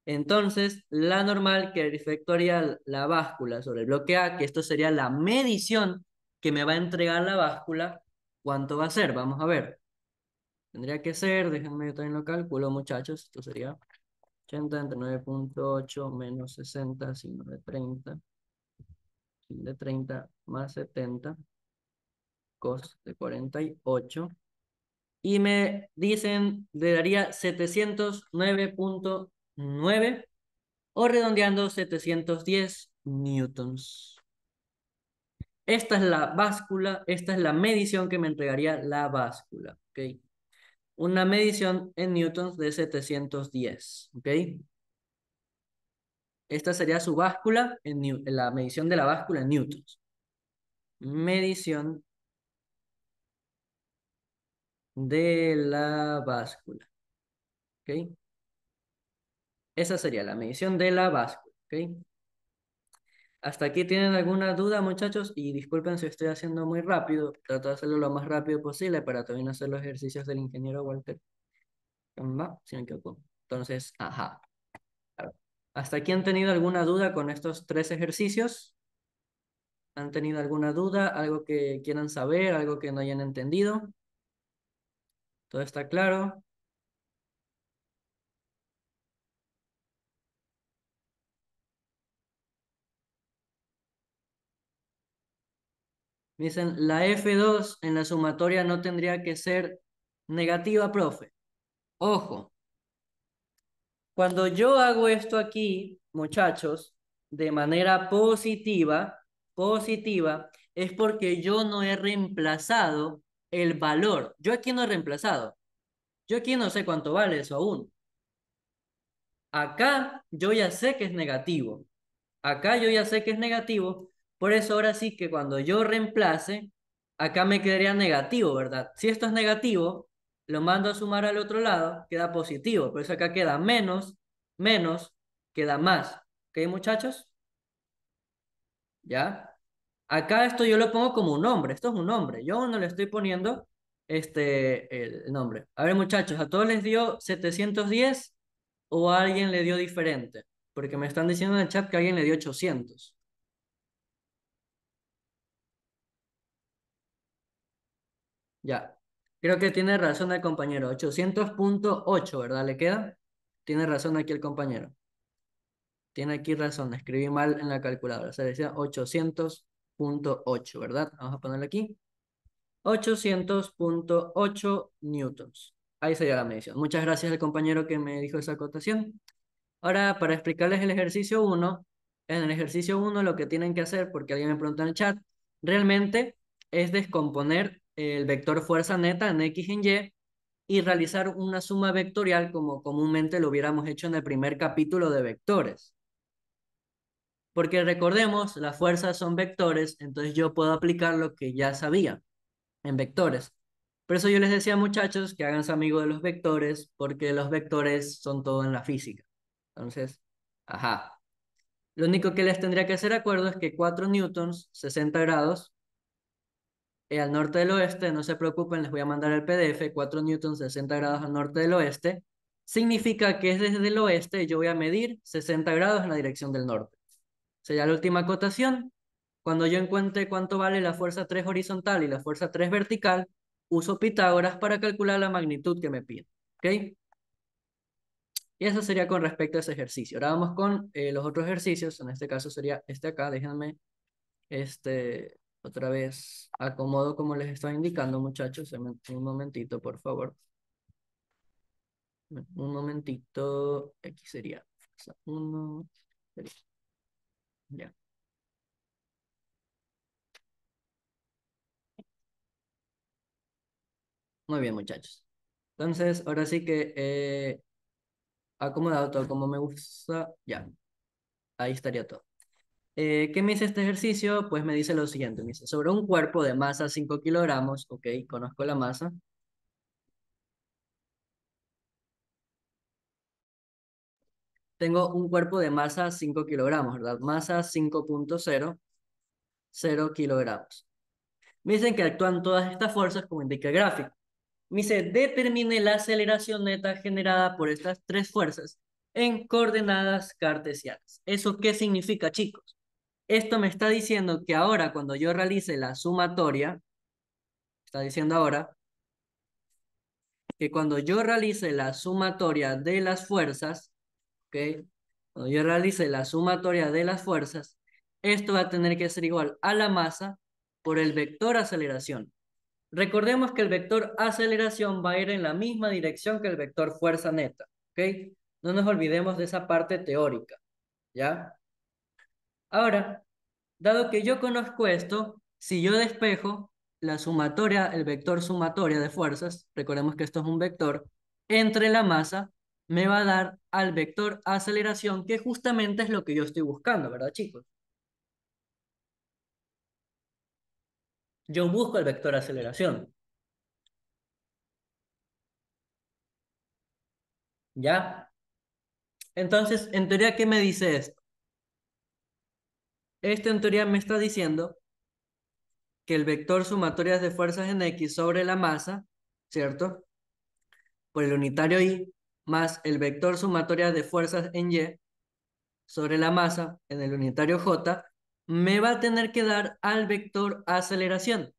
Entonces, la normal que efectuaría la báscula sobre el bloque A, que esto sería la medición que me va a entregar la báscula, ¿cuánto va a ser? Vamos a ver. Tendría que ser, déjenme yo también lo calculo, muchachos. Esto sería 80 entre 9,8 menos 60, sin de 30 más 70, cos de 48. Y me dicen, le daría 709,9 o redondeando 710 newtons. Esta es la báscula, esta es la medición que me entregaría la báscula, ¿ok? Una medición en newtons de 710, ¿ok? Esta sería su báscula, en la medición de la báscula en newtons. Medición de la báscula, ¿ok? Esa sería la medición de la báscula, ¿ok? ¿Hasta aquí tienen alguna duda, muchachos? Y disculpen si estoy haciendo muy rápido. Trato de hacerlo lo más rápido posible para también hacer los ejercicios del ingeniero Walter Camba, si no me equivoco. Entonces, ajá. ¿Hasta aquí han tenido alguna duda con estos 3 ejercicios? ¿Han tenido alguna duda? ¿Algo que quieran saber? ¿Algo que no hayan entendido? ¿Todo está claro? Dicen, la F2 en la sumatoria no tendría que ser negativa, profe. Ojo. Cuando yo hago esto aquí, muchachos, de manera positiva, es porque yo no he reemplazado el valor. Yo aquí no he reemplazado. Yo aquí no sé cuánto vale eso aún. Acá yo ya sé que es negativo. Acá yo ya sé que es negativo. Por eso ahora sí que cuando yo reemplace, acá me quedaría negativo, ¿verdad? Si esto es negativo, lo mando a sumar al otro lado, queda positivo. Por eso acá queda menos, queda más. ¿Ok, muchachos? ¿Ya? Acá esto yo lo pongo como un nombre. Esto es un nombre. Yo aún no le estoy poniendo el nombre. A ver, muchachos, ¿a todos les dio 710 o a alguien le dio diferente? Porque me están diciendo en el chat que a alguien le dio 800. Ya. Creo que tiene razón el compañero. 800,8, ¿verdad? ¿Le queda? Tiene razón aquí el compañero. Tiene aquí razón. Escribí mal en la calculadora. Se decía 800,8, ¿verdad? Vamos a ponerlo aquí. 800,8 newtons. Ahí sería la medición. Muchas gracias al compañero que me dijo esa acotación. Ahora, para explicarles el ejercicio uno, en el ejercicio uno lo que tienen que hacer, porque alguien me preguntó en el chat, realmente es descomponer el vector fuerza neta en X y en Y y realizar una suma vectorial como comúnmente lo hubiéramos hecho en el primer capítulo de vectores. Porque recordemos, las fuerzas son vectores, entonces yo puedo aplicar lo que ya sabía en vectores. Por eso yo les decía, muchachos, que háganse amigos de los vectores, porque los vectores son todo en la física. Entonces, ajá. Lo único que les tendría que hacer acuerdo es que 4 newtons, 60 grados, al norte del oeste, no se preocupen, les voy a mandar el PDF, 4 newtons, 60 grados al norte del oeste, significa que es desde el oeste, yo voy a medir 60 grados en la dirección del norte. Sería la última acotación. Cuando yo encuentre cuánto vale la fuerza 3 horizontal y la fuerza 3 vertical, uso Pitágoras para calcular la magnitud que me pide. ¿Ok? Y eso sería con respecto a ese ejercicio. Ahora vamos con los otros ejercicios. En este caso sería este acá. Déjenme otra vez acomodo como les estaba indicando, muchachos. Un momentito, por favor. Un momentito. Aquí sería. Uno. Ya. Muy bien, muchachos. Entonces, ahora sí que acomodado todo como me gusta. Ya, ahí estaría todo. ¿Qué me dice este ejercicio? Pues me dice lo siguiente, me dice, sobre un cuerpo de masa 5 kilogramos, ok, conozco la masa. Tengo un cuerpo de masa 5 kilogramos, ¿verdad? Masa 5,00 kilogramos. Me dicen que actúan todas estas fuerzas como indica el gráfico. Me dice, determine la aceleración neta generada por estas tres fuerzas en coordenadas cartesianas. ¿Eso qué significa, chicos? Esto me está diciendo que ahora cuando yo realice la sumatoria, está diciendo ahora que cuando yo realice la sumatoria de las fuerzas, ¿ok? Cuando yo realice la sumatoria de las fuerzas, esto va a tener que ser igual a la masa por el vector aceleración. Recordemos que el vector aceleración va a ir en la misma dirección que el vector fuerza neta, ¿ok? No nos olvidemos de esa parte teórica, ¿ya? Ahora, dado que yo conozco esto, si yo despejo la sumatoria, el vector sumatoria de fuerzas, recordemos que esto es un vector, entre la masa, me va a dar al vector aceleración, que justamente es lo que yo estoy buscando, ¿verdad, chicos? Yo busco el vector aceleración, ¿ya? Entonces, en teoría, ¿qué me dice esto? Esto en teoría me está diciendo que el vector sumatoria de fuerzas en X sobre la masa, ¿cierto? Por el unitario Y, más el vector sumatoria de fuerzas en Y sobre la masa en el unitario J, me va a tener que dar al vector aceleración.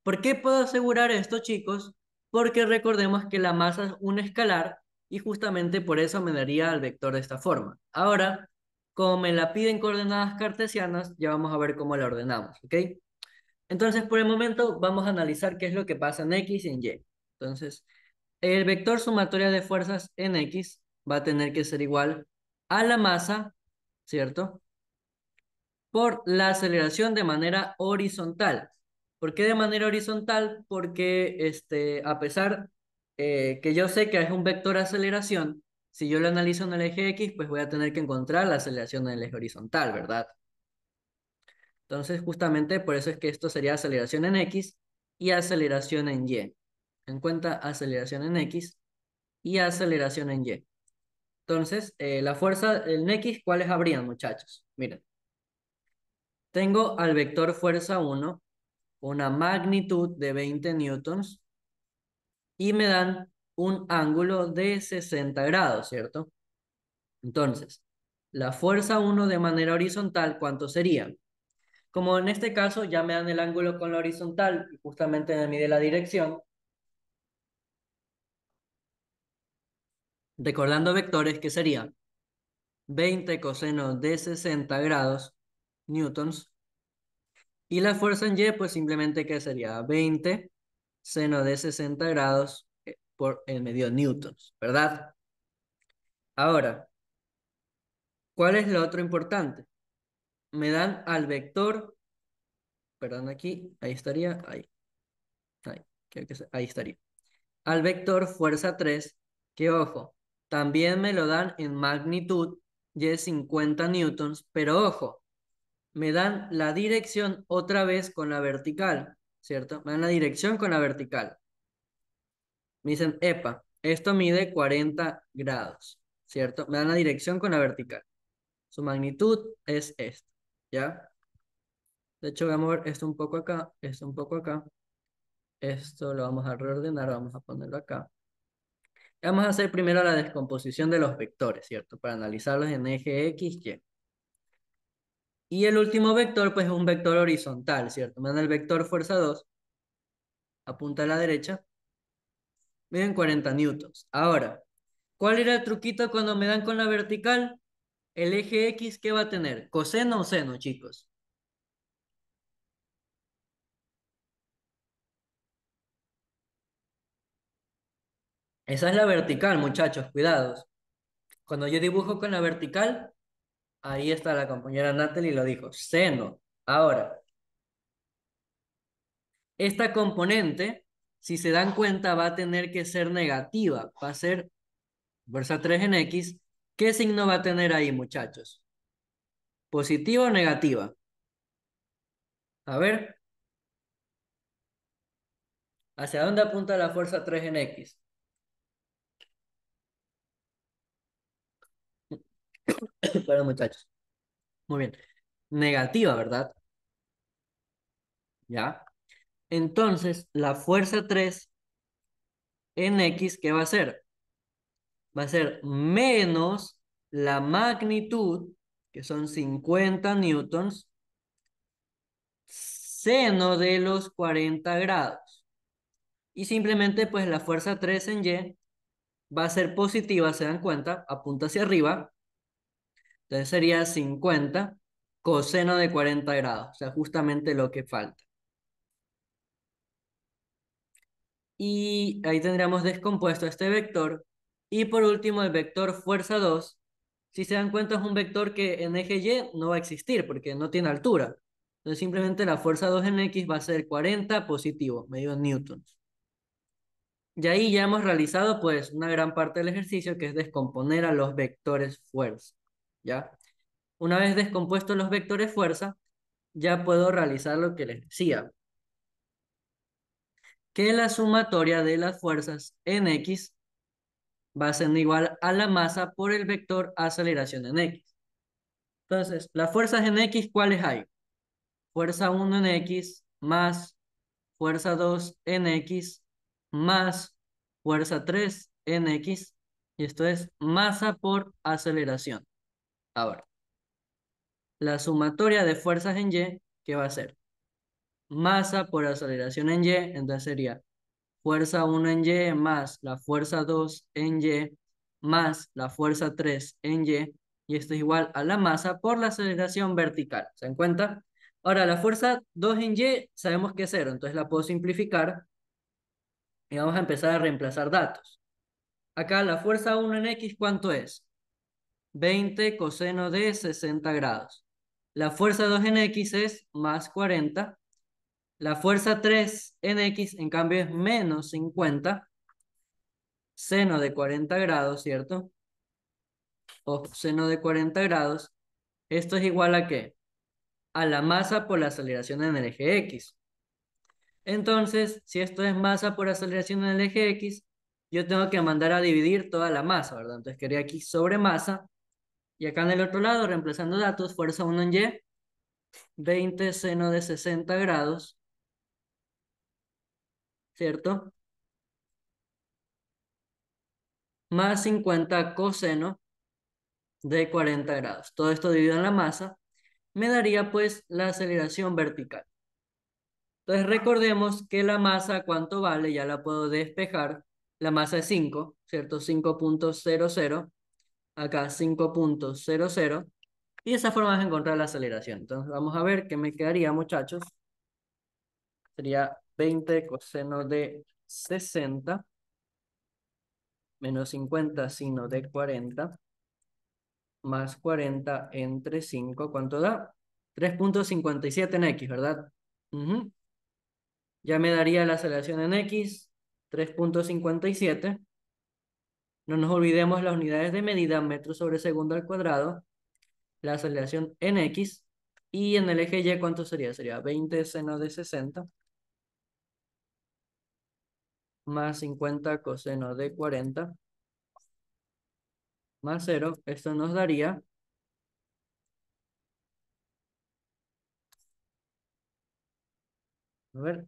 ¿Por qué puedo asegurar esto, chicos? Porque recordemos que la masa es un escalar y justamente por eso me daría al vector de esta forma. Ahora, como me la piden coordenadas cartesianas, ya vamos a ver cómo la ordenamos, ¿ok? Entonces, por el momento, vamos a analizar qué es lo que pasa en X y en Y. Entonces, el vector sumatoria de fuerzas en X va a tener que ser igual a la masa, ¿cierto? Por la aceleración de manera horizontal. ¿Por qué de manera horizontal? Porque a pesar que yo sé que es un vector aceleración, si yo lo analizo en el eje X, pues voy a tener que encontrar la aceleración en el eje horizontal, ¿verdad? Entonces, justamente por eso es que esto sería aceleración en X y aceleración en Y. En cuenta aceleración en X y aceleración en Y. Entonces, la fuerza en X, ¿cuáles habrían, muchachos? Miren, tengo al vector fuerza 1, una magnitud de 20 newtons y me dan un ángulo de 60 grados, ¿cierto? Entonces, la fuerza 1 de manera horizontal, ¿cuánto sería? Como en este caso ya me dan el ángulo con la horizontal y justamente me mide la dirección, recordando vectores que sería 20 coseno de 60 grados newtons y la fuerza en Y pues simplemente que sería 20 seno de 60 grados por el medio newtons, ¿verdad? Ahora, ¿cuál es lo otro importante? Me dan al vector, perdón aquí, ahí estaría, ahí, ahí estaría. Al vector fuerza 3 que ojo, también me lo dan en magnitud y es 50 newtons, pero ojo, me dan la dirección otra vez con la vertical, ¿cierto? Me dan la dirección con la vertical. Me dicen, epa, esto mide 40 grados, ¿cierto? Me dan la dirección con la vertical. Su magnitud es esta, ¿ya? De hecho, voy a mover esto un poco acá, esto un poco acá. Esto lo vamos a reordenar, vamos a ponerlo acá. Vamos a hacer primero la descomposición de los vectores, ¿cierto? Para analizarlos en eje X, Y. Y el último vector, pues es un vector horizontal, ¿cierto? Me dan el vector fuerza 2, apunta a la derecha, miden 40 newtons. Ahora, ¿cuál era el truquito cuando me dan con la vertical? El eje X, ¿qué va a tener? ¿Coseno o seno, chicos? Esa es la vertical, muchachos, cuidados. Cuando yo dibujo con la vertical, ahí está la compañera Natalie lo dijo, seno. Ahora, esta componente, si se dan cuenta, va a tener que ser negativa. Va a ser Fuerza 3 en X, ¿qué signo va a tener ahí, muchachos? ¿Positiva o negativa? A ver, ¿hacia dónde apunta la fuerza 3 en X? Bueno, muchachos, muy bien. Negativa, ¿verdad? Ya. Entonces, la fuerza 3 en X, ¿qué va a ser? Va a ser menos la magnitud, que son 50 newtons, seno de los 40 grados. Y simplemente, pues la fuerza 3 en Y va a ser positiva, ¿se dan cuenta? Apunta hacia arriba. Entonces sería 50 coseno de 40 grados, o sea, justamente lo que falta. Y ahí tendríamos descompuesto este vector. Y por último, el vector fuerza 2. Si se dan cuenta, es un vector que en eje Y no va a existir porque no tiene altura. Entonces simplemente la fuerza 2 en X va a ser 40 positivo, medio newtons. Y ahí ya hemos realizado pues una gran parte del ejercicio, que es descomponer a los vectores fuerza. ¿Ya? Una vez descompuestos los vectores fuerza, ya puedo realizar lo que les decía, que la sumatoria de las fuerzas en X va a ser igual a la masa por el vector aceleración en X. Entonces, las fuerzas en X, ¿cuáles hay? Fuerza 1 en X más fuerza 2 en X más fuerza 3 en X. Y esto es masa por aceleración. Ahora, la sumatoria de fuerzas en Y, ¿qué va a ser? Masa por aceleración en Y, entonces sería fuerza 1 en Y más la fuerza 2 en Y más la fuerza 3 en y esto es igual a la masa por la aceleración vertical. ¿Se dan cuenta? Ahora, la fuerza 2 en Y sabemos que es cero, entonces la puedo simplificar y vamos a empezar a reemplazar datos. Acá la fuerza 1 en X, ¿cuánto es? 20 coseno de 60 grados. La fuerza 2 en X es más 40. La fuerza 3 en X, en cambio, es menos 50. Seno de 40 grados, ¿cierto? O seno de 40 grados. ¿Esto es igual a qué? A la masa por la aceleración en el eje X. Entonces, si esto es masa por aceleración en el eje X, yo tengo que mandar a dividir toda la masa, ¿verdad? Entonces quería aquí sobre masa. Y acá en el otro lado, reemplazando datos, fuerza 1 en Y, 20 seno de 60 grados, ¿cierto? Más 50 coseno de 40 grados. Todo esto dividido en la masa me daría pues la aceleración vertical. Entonces recordemos que la masa, ¿cuánto vale? Ya la puedo despejar. La masa es 5, ¿cierto? 5,00. Acá 5,00. Y de esa forma vas a encontrar la aceleración. Entonces vamos a ver qué me quedaría, muchachos. Sería 20 coseno de 60 menos 50 sino de 40 más 40 entre 5. ¿Cuánto da? 3,57 en X, ¿verdad? Ujú. Ya me daría la aceleración en X, 3,57. No nos olvidemos las unidades de medida, metros sobre segundo al cuadrado. La aceleración en X. Y en el eje Y, ¿cuánto sería? Sería 20 seno de 60 más 50 coseno de 40 más 0. Esto nos daría, a ver,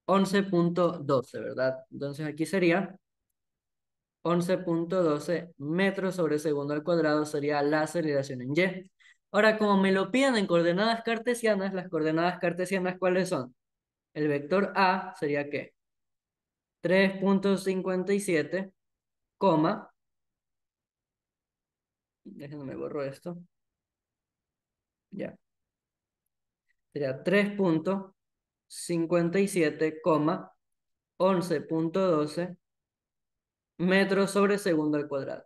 11,12, ¿verdad? Entonces aquí sería 11,12 metros sobre segundo al cuadrado sería la aceleración en Y. Ahora, como me lo piden en coordenadas cartesianas, las coordenadas cartesianas, ¿cuáles son? El vector A sería ¿qué? 3,57, coma, déjenme borro esto, ya, sería 3,57, 11,12 metros sobre segundo al cuadrado.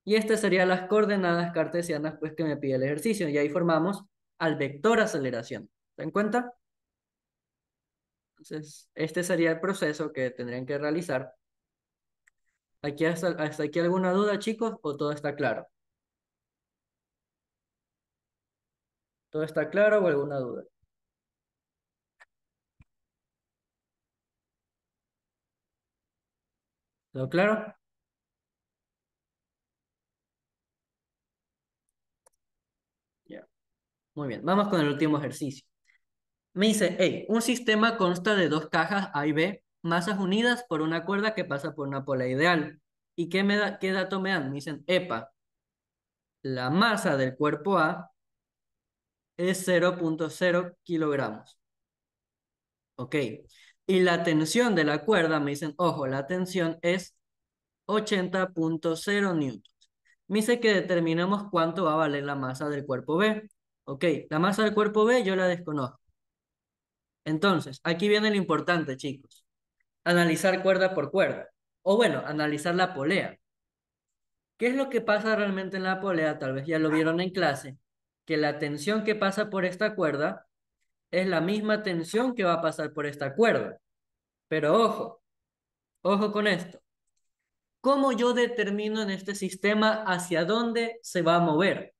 Y estas serían las coordenadas cartesianas pues, que me pide el ejercicio. Y ahí formamos al vector aceleración. ¿Se dan cuenta? Entonces, este sería el proceso que tendrían que realizar ¿Aquí hasta aquí alguna duda, chicos? ¿O todo está claro? ¿Todo está claro o alguna duda? ¿Todo claro? Ya. Muy bien. Vamos con el último ejercicio. Me dice, hey, un sistema consta de dos cajas A y B, masas unidas por una cuerda que pasa por una polea ideal. ¿Y qué dato me dan? Me dicen, epa, la masa del cuerpo A es 0,0 kilogramos. Ok. Y la tensión de la cuerda, me dicen, ojo, la tensión es 80,0 newtons. Me dice que determinemos cuánto va a valer la masa del cuerpo B. Ok, la masa del cuerpo B yo la desconozco. Entonces, aquí viene lo importante, chicos. Analizar cuerda por cuerda. O bueno, analizar la polea. ¿Qué es lo que pasa realmente en la polea? Tal vez ya lo vieron en clase, que la tensión que pasa por esta cuerda es la misma tensión que va a pasar por esta cuerda. Pero ojo, ojo con esto. ¿Cómo yo determino en este sistema hacia dónde se va a mover?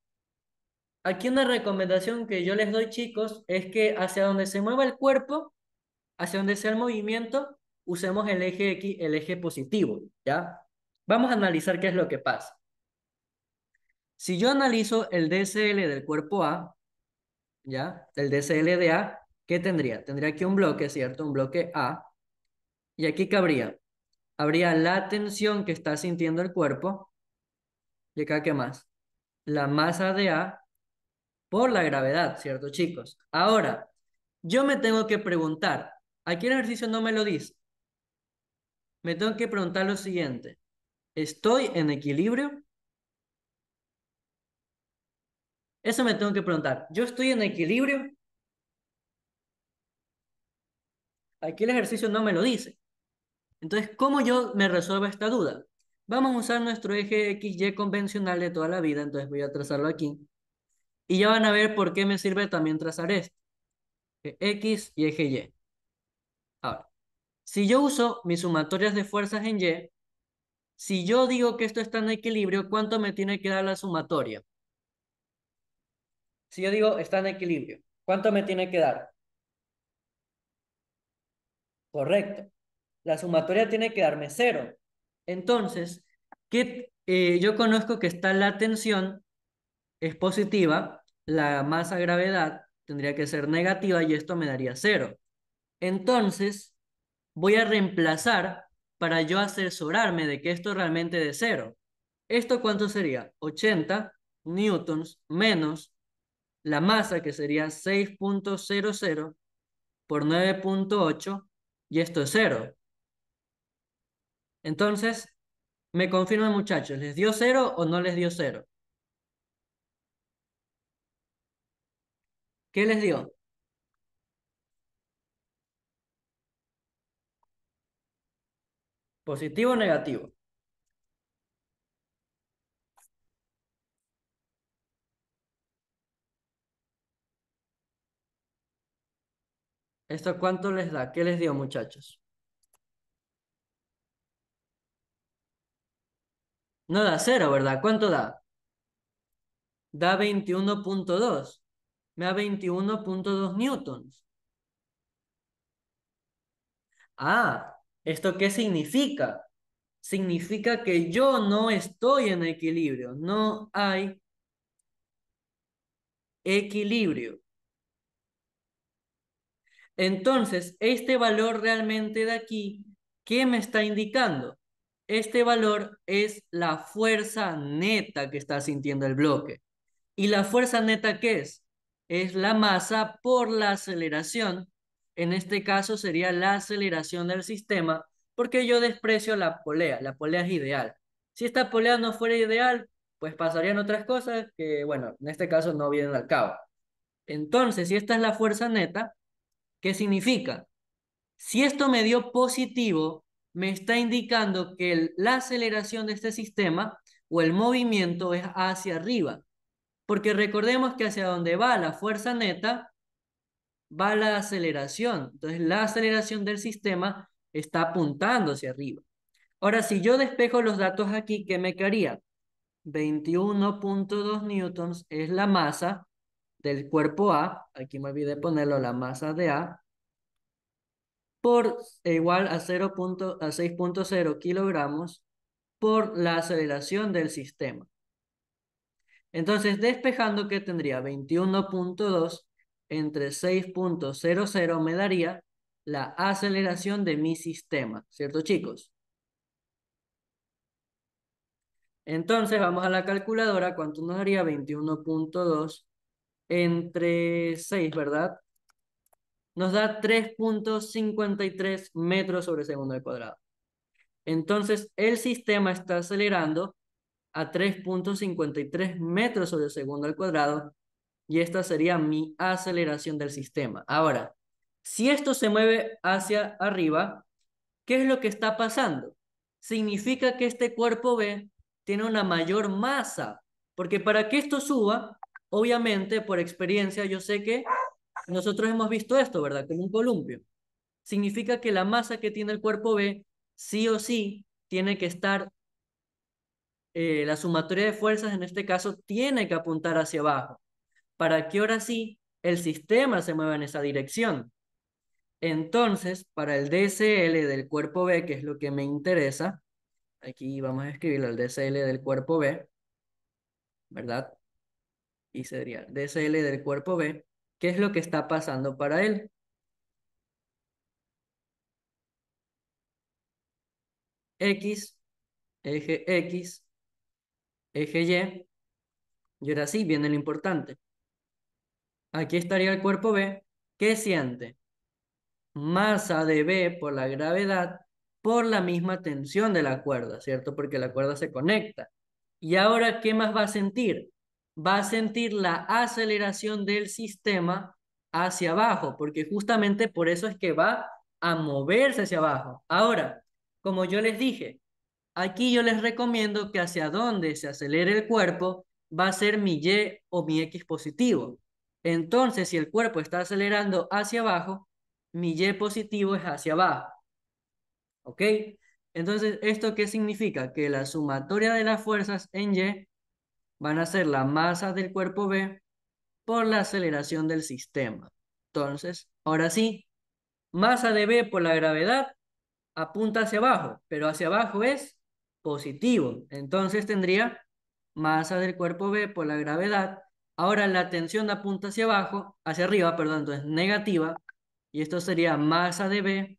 Aquí una recomendación que yo les doy, chicos, es que hacia donde se mueva el cuerpo, hacia donde sea el movimiento, usemos el eje X, el eje positivo, ¿ya? Vamos a analizar qué es lo que pasa. Si yo analizo el DSL del cuerpo A, ¿ya? El DSL de A, ¿qué tendría? Tendría aquí un bloque, ¿cierto? Un bloque A. ¿Y aquí qué habría? Habría la tensión que está sintiendo el cuerpo. ¿Y acá qué más? La masa de A por la gravedad, ¿cierto, chicos? Ahora, yo me tengo que preguntar, aquí el ejercicio no me lo dice, me tengo que preguntar lo siguiente, ¿estoy en equilibrio? Eso me tengo que preguntar, ¿yo estoy en equilibrio? Aquí el ejercicio no me lo dice. Entonces, ¿cómo yo me resuelvo esta duda? Vamos a usar nuestro eje XY convencional de toda la vida, entonces voy a trazarlo aquí. Y ya van a ver por qué me sirve también trazar esto, X y eje Y. Ahora, si yo uso mis sumatorias de fuerzas en Y, si yo digo que esto está en equilibrio, ¿cuánto me tiene que dar la sumatoria? Si yo digo está en equilibrio, ¿cuánto me tiene que dar? Correcto. La sumatoria tiene que darme cero. Entonces, yo conozco que está la tensión, es positiva, la masa gravedad tendría que ser negativa y esto me daría cero. Entonces, voy a reemplazar para yo asesorarme de que esto realmente de cero. ¿Esto cuánto sería? 80 newtons menos la masa, que sería 6,00 por 9,8, y esto es cero. Entonces, me confirman, muchachos, ¿les dio cero o no les dio cero? ¿Qué les dio? ¿Positivo o negativo? ¿Esto cuánto les da? ¿Qué les dio, muchachos? No da cero, ¿verdad? ¿Cuánto da? Da 21,2. Me da 21,2 newtons. Ah, ¿esto qué significa? Significa que yo no estoy en equilibrio, no hay equilibrio. Entonces, este valor realmente de aquí, ¿qué me está indicando? Este valor es la fuerza neta que está sintiendo el bloque. ¿Y la fuerza neta qué es? Es la masa por la aceleración. En este caso sería la aceleración del sistema, porque yo desprecio la polea. La polea es ideal. Si esta polea no fuera ideal, pues pasarían otras cosas que, bueno, en este caso no vienen al cabo. Entonces, si esta es la fuerza neta, ¿qué significa? Si esto me dio positivo, me está indicando que la aceleración de este sistema o el movimiento es hacia arriba. Porque recordemos que hacia donde va la fuerza neta, va la aceleración. Entonces, la aceleración del sistema está apuntando hacia arriba. Ahora, si yo despejo los datos aquí, ¿qué me quedaría? 21,2 newtons es la masa del cuerpo A, aquí me olvidé ponerlo, la masa de A, por igual a 6,0 kilogramos por la aceleración del sistema. Entonces, despejando, ¿qué tendría? 21,2 entre 6,00 me daría la aceleración de mi sistema, ¿cierto, chicos? Entonces, vamos a la calculadora, ¿cuánto nos daría? 21,2 entre 6, ¿verdad? Nos da 3,53 metros sobre segundo al cuadrado. Entonces, el sistema está acelerando a 3,53 metros sobre segundo al cuadrado y esta sería mi aceleración del sistema. Ahora, si esto se mueve hacia arriba, ¿qué es lo que está pasando? Significa que este cuerpo B tiene una mayor masa, porque para que esto suba, obviamente por experiencia yo sé que nosotros hemos visto esto, ¿verdad? Como un columpio. Significa que la masa que tiene el cuerpo B sí o sí tiene que estar, la sumatoria de fuerzas en este caso tiene que apuntar hacia abajo, para que ahora sí el sistema se mueva en esa dirección. Entonces, para el DCL del cuerpo B, que es lo que me interesa, aquí vamos a escribirlo, el DCL del cuerpo B, ¿verdad? Y sería el DCL del cuerpo B, ¿qué es lo que está pasando para él? X, X, eje Y, y ahora sí viene lo importante. Aquí estaría el cuerpo B, ¿qué siente? Masa de B por la gravedad por la misma tensión de la cuerda, ¿cierto? Porque la cuerda se conecta. Y ahora, ¿qué más va a sentir? Va a sentir la aceleración del sistema hacia abajo, porque justamente por eso es que va a moverse hacia abajo. Ahora, como yo les dije, aquí yo les recomiendo que hacia donde se acelere el cuerpo va a ser mi Y o mi X positivo. Entonces, si el cuerpo está acelerando hacia abajo, mi Y positivo es hacia abajo. ¿Ok? Entonces, ¿esto qué significa? Que la sumatoria de las fuerzas en Y van a ser la masa del cuerpo B por la aceleración del sistema. Entonces, ahora sí, masa de B por la gravedad apunta hacia abajo, pero hacia abajo es positivo. Entonces tendría masa del cuerpo B por la gravedad. Ahora la tensión apunta hacia abajo, hacia arriba, perdón, entonces negativa. Y esto sería masa de B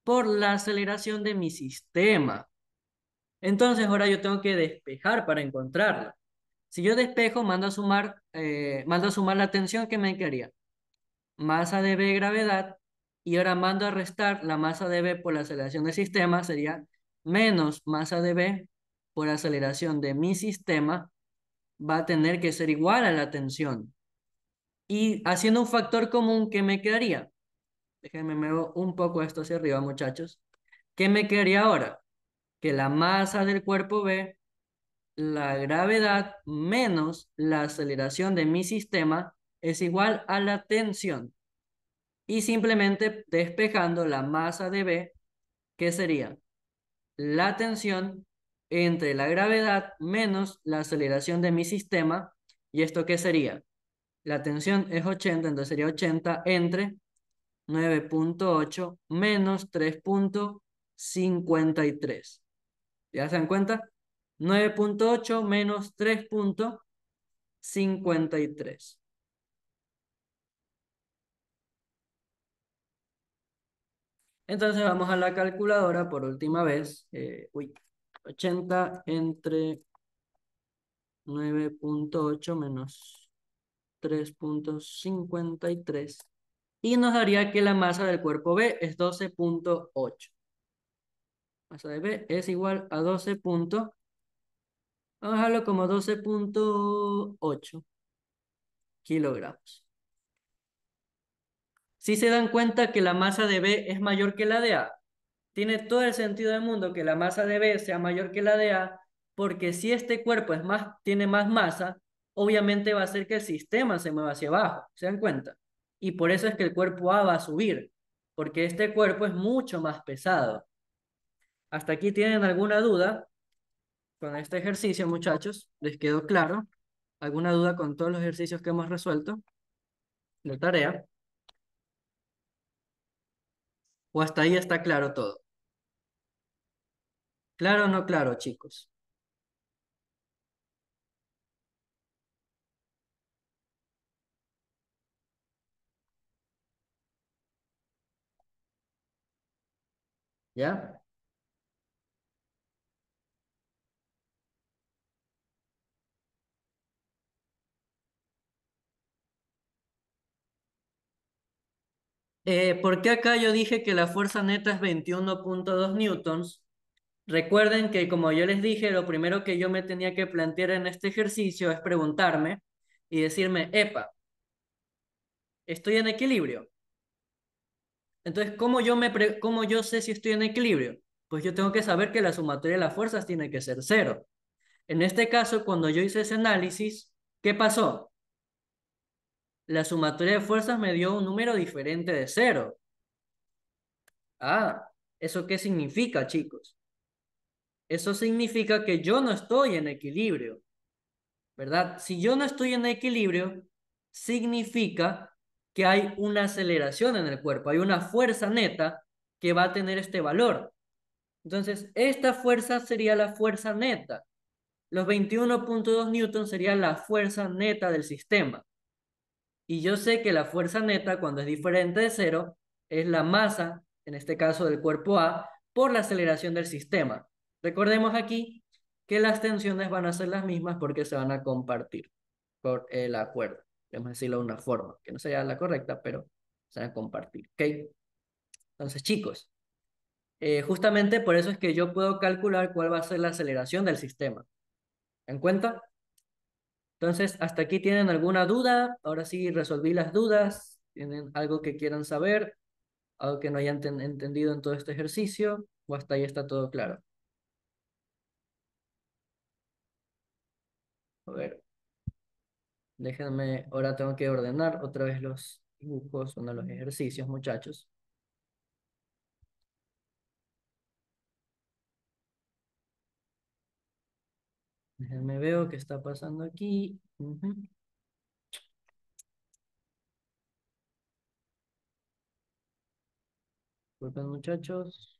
por la aceleración de mi sistema. Entonces ahora yo tengo que despejar para encontrarla. Si yo despejo, mando a sumar la tensión que me quedaría. Masa de B gravedad. Y ahora mando a restar la masa de B por la aceleración del sistema. Sería menos masa de B por aceleración de mi sistema. Va a tener que ser igual a la tensión. Y haciendo un factor común, ¿qué me quedaría? Déjenme mover un poco esto hacia arriba, muchachos. ¿Qué me quedaría ahora? Que la masa del cuerpo B, la gravedad menos la aceleración de mi sistema es igual a la tensión. Y simplemente despejando la masa de B, ¿qué sería? La tensión entre la gravedad menos la aceleración de mi sistema. ¿Y esto qué sería? La tensión es 80, entonces sería 80 entre 9,8 menos 3,53. ¿Ya se dan cuenta? 9,8 menos 3,53. Entonces vamos a la calculadora por última vez. 80 entre 9,8 menos 3,53. Y nos daría que la masa del cuerpo B es 12,8. Masa de B es igual a 12 puntos. Vamos a dejarlo como 12,8 kilogramos. Si se dan cuenta que la masa de B es mayor que la de A, tiene todo el sentido del mundo que la masa de B sea mayor que la de A, porque si este cuerpo tiene más masa, obviamente va a hacer que el sistema se mueva hacia abajo, ¿se dan cuenta? Y por eso es que el cuerpo A va a subir, porque este cuerpo es mucho más pesado. ¿Hasta aquí tienen alguna duda con este ejercicio, muchachos? ¿Les quedó claro? ¿Alguna duda con todos los ejercicios que hemos resuelto de tarea? ¿O hasta ahí está claro todo? ¿Claro o no claro, chicos? ¿Ya? ¿Por qué acá yo dije que la fuerza neta es 21,2 newtons? Recuerden que como yo les dije, lo primero que yo me tenía que plantear en este ejercicio es preguntarme y decirme, epa, ¿estoy en equilibrio? Entonces, ¿cómo yo sé si estoy en equilibrio? Pues yo tengo que saber que la sumatoria de las fuerzas tiene que ser cero. En este caso, cuando yo hice ese análisis, ¿qué pasó? La sumatoria de fuerzas me dio un número diferente de cero. Ah, ¿eso qué significa, chicos? Eso significa que yo no estoy en equilibrio, ¿verdad? Si yo no estoy en equilibrio, significa que hay una aceleración en el cuerpo, hay una fuerza neta que va a tener este valor. Entonces, esta fuerza sería la fuerza neta. Los 21,2 newtons sería la fuerza neta del sistema. Y yo sé que la fuerza neta, cuando es diferente de cero, es la masa, en este caso del cuerpo A, por la aceleración del sistema. Recordemos aquí que las tensiones van a ser las mismas porque se van a compartir por el acuerdo. Vamos a decirlo de una forma, que no sería la correcta, pero se van a compartir. ¿Ok? Entonces, chicos, justamente por eso es que yo puedo calcular cuál va a ser la aceleración del sistema. ¿En cuenta? Entonces, ¿hasta aquí tienen alguna duda? Ahora sí resolví las dudas. ¿Tienen algo que quieran saber? ¿Algo que no hayan entendido en todo este ejercicio? ¿O hasta ahí está todo claro? A ver, déjenme, ahora tengo que ordenar otra vez los dibujos, uno de los ejercicios, muchachos. Déjenme ver qué está pasando aquí. Ujú. Disculpen, muchachos.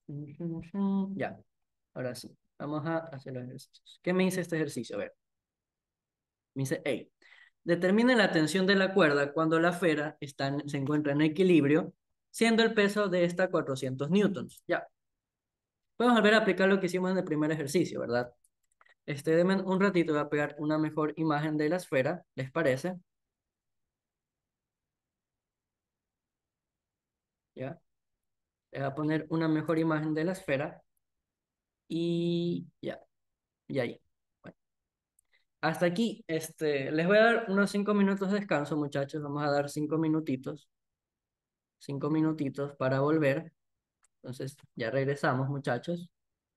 Ujú. Ya, ahora sí. Vamos a hacer los ejercicios. ¿Qué me dice este ejercicio? A ver, me dice, hey, determine la tensión de la cuerda cuando la esfera se encuentra en equilibrio, siendo el peso de esta 400 newtons. Ya, podemos volver a aplicar lo que hicimos en el primer ejercicio, ¿verdad? Denme un ratito, voy a pegar una mejor imagen de la esfera, ¿les parece? Ya, les voy a poner una mejor imagen de la esfera y ya, y ahí. Bueno, hasta aquí, les voy a dar unos 5 minutos de descanso, muchachos. Vamos a dar 5 minutitos para volver. Entonces, ya regresamos, muchachos,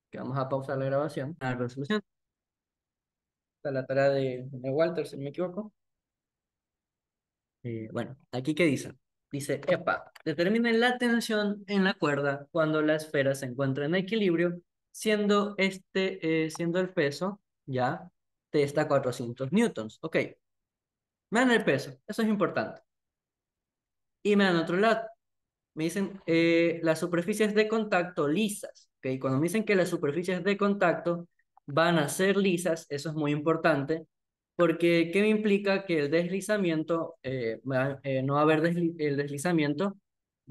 que vamos a pausar la grabación. La resolución. Está la tarea de Walter, si no me equivoco. Bueno, aquí qué dice. Dice, epa, determinen la tensión en la cuerda cuando la esfera se encuentra en equilibrio, siendo el peso, ya, de esta 400 newtons. Ok, me dan el peso, eso es importante. Y me dan otro lado. Me dicen las superficies de contacto lisas. ¿Ok? Cuando me dicen que las superficies de contacto van a ser lisas, eso es muy importante, porque ¿qué me implica? Que el deslizamiento, no va a haber el deslizamiento,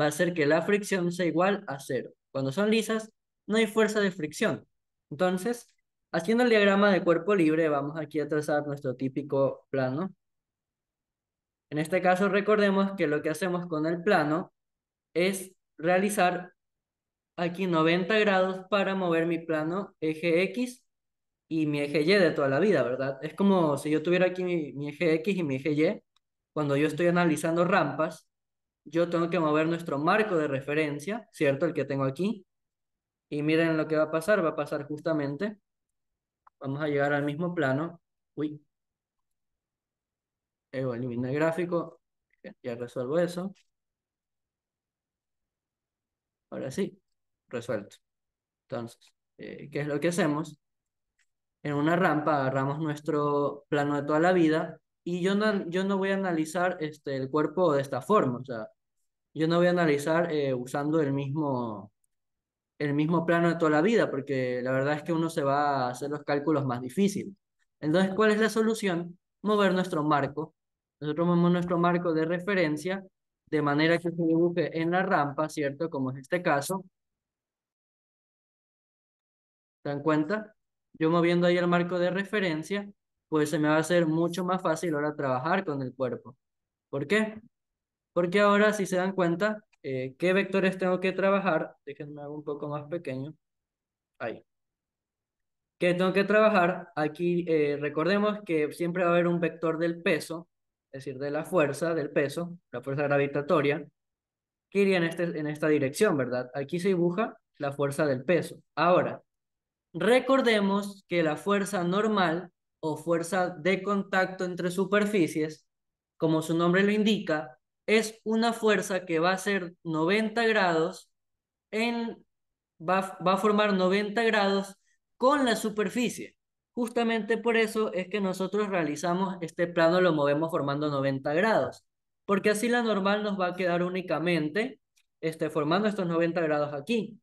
va a hacer que la fricción sea igual a cero. Cuando son lisas, no hay fuerza de fricción. Entonces, haciendo el diagrama de cuerpo libre, vamos aquí a trazar nuestro típico plano. En este caso, recordemos que lo que hacemos con el plano es realizar aquí 90 grados para mover mi plano eje X y mi eje Y de toda la vida, ¿verdad? Es como si yo tuviera aquí mi eje X y mi eje Y. Cuando yo estoy analizando rampas, yo tengo que mover nuestro marco de referencia, ¿cierto? El que tengo aquí. Y miren lo que va a pasar justamente. Vamos a llegar al mismo plano. Uy, elimina el gráfico. Ya resuelvo eso. Ahora sí, resuelto. Entonces, ¿qué es lo que hacemos? En una rampa agarramos nuestro plano de toda la vida y yo no voy a analizar el cuerpo de esta forma. O sea, yo no voy a analizar usando el mismo plano de toda la vida, porque la verdad es que uno se va a hacer los cálculos más difíciles. Entonces, ¿cuál es la solución? Mover nuestro marco. Nosotros movemos nuestro marco de referencia de manera que se dibuje en la rampa, ¿cierto? Como es este caso. ¿Se dan cuenta? Yo moviendo ahí el marco de referencia, pues se me va a hacer mucho más fácil ahora trabajar con el cuerpo. ¿Por qué? Porque ahora, si se dan cuenta, ¿qué vectores tengo que trabajar? Déjenme hago un poco más pequeño. Ahí. ¿Qué tengo que trabajar? Aquí recordemos que siempre va a haber un vector del peso, es decir, de la fuerza, del peso, la fuerza gravitatoria, que iría en esta dirección, ¿verdad? Aquí se dibuja la fuerza del peso. Ahora, recordemos que la fuerza normal o fuerza de contacto entre superficies, como su nombre lo indica, es una fuerza que va a ser 90 grados en, va a formar 90 grados con la superficie. Justamente por eso es que nosotros realizamos este plano, lo movemos formando 90 grados, porque así la normal nos va a quedar únicamente formando estos 90 grados aquí.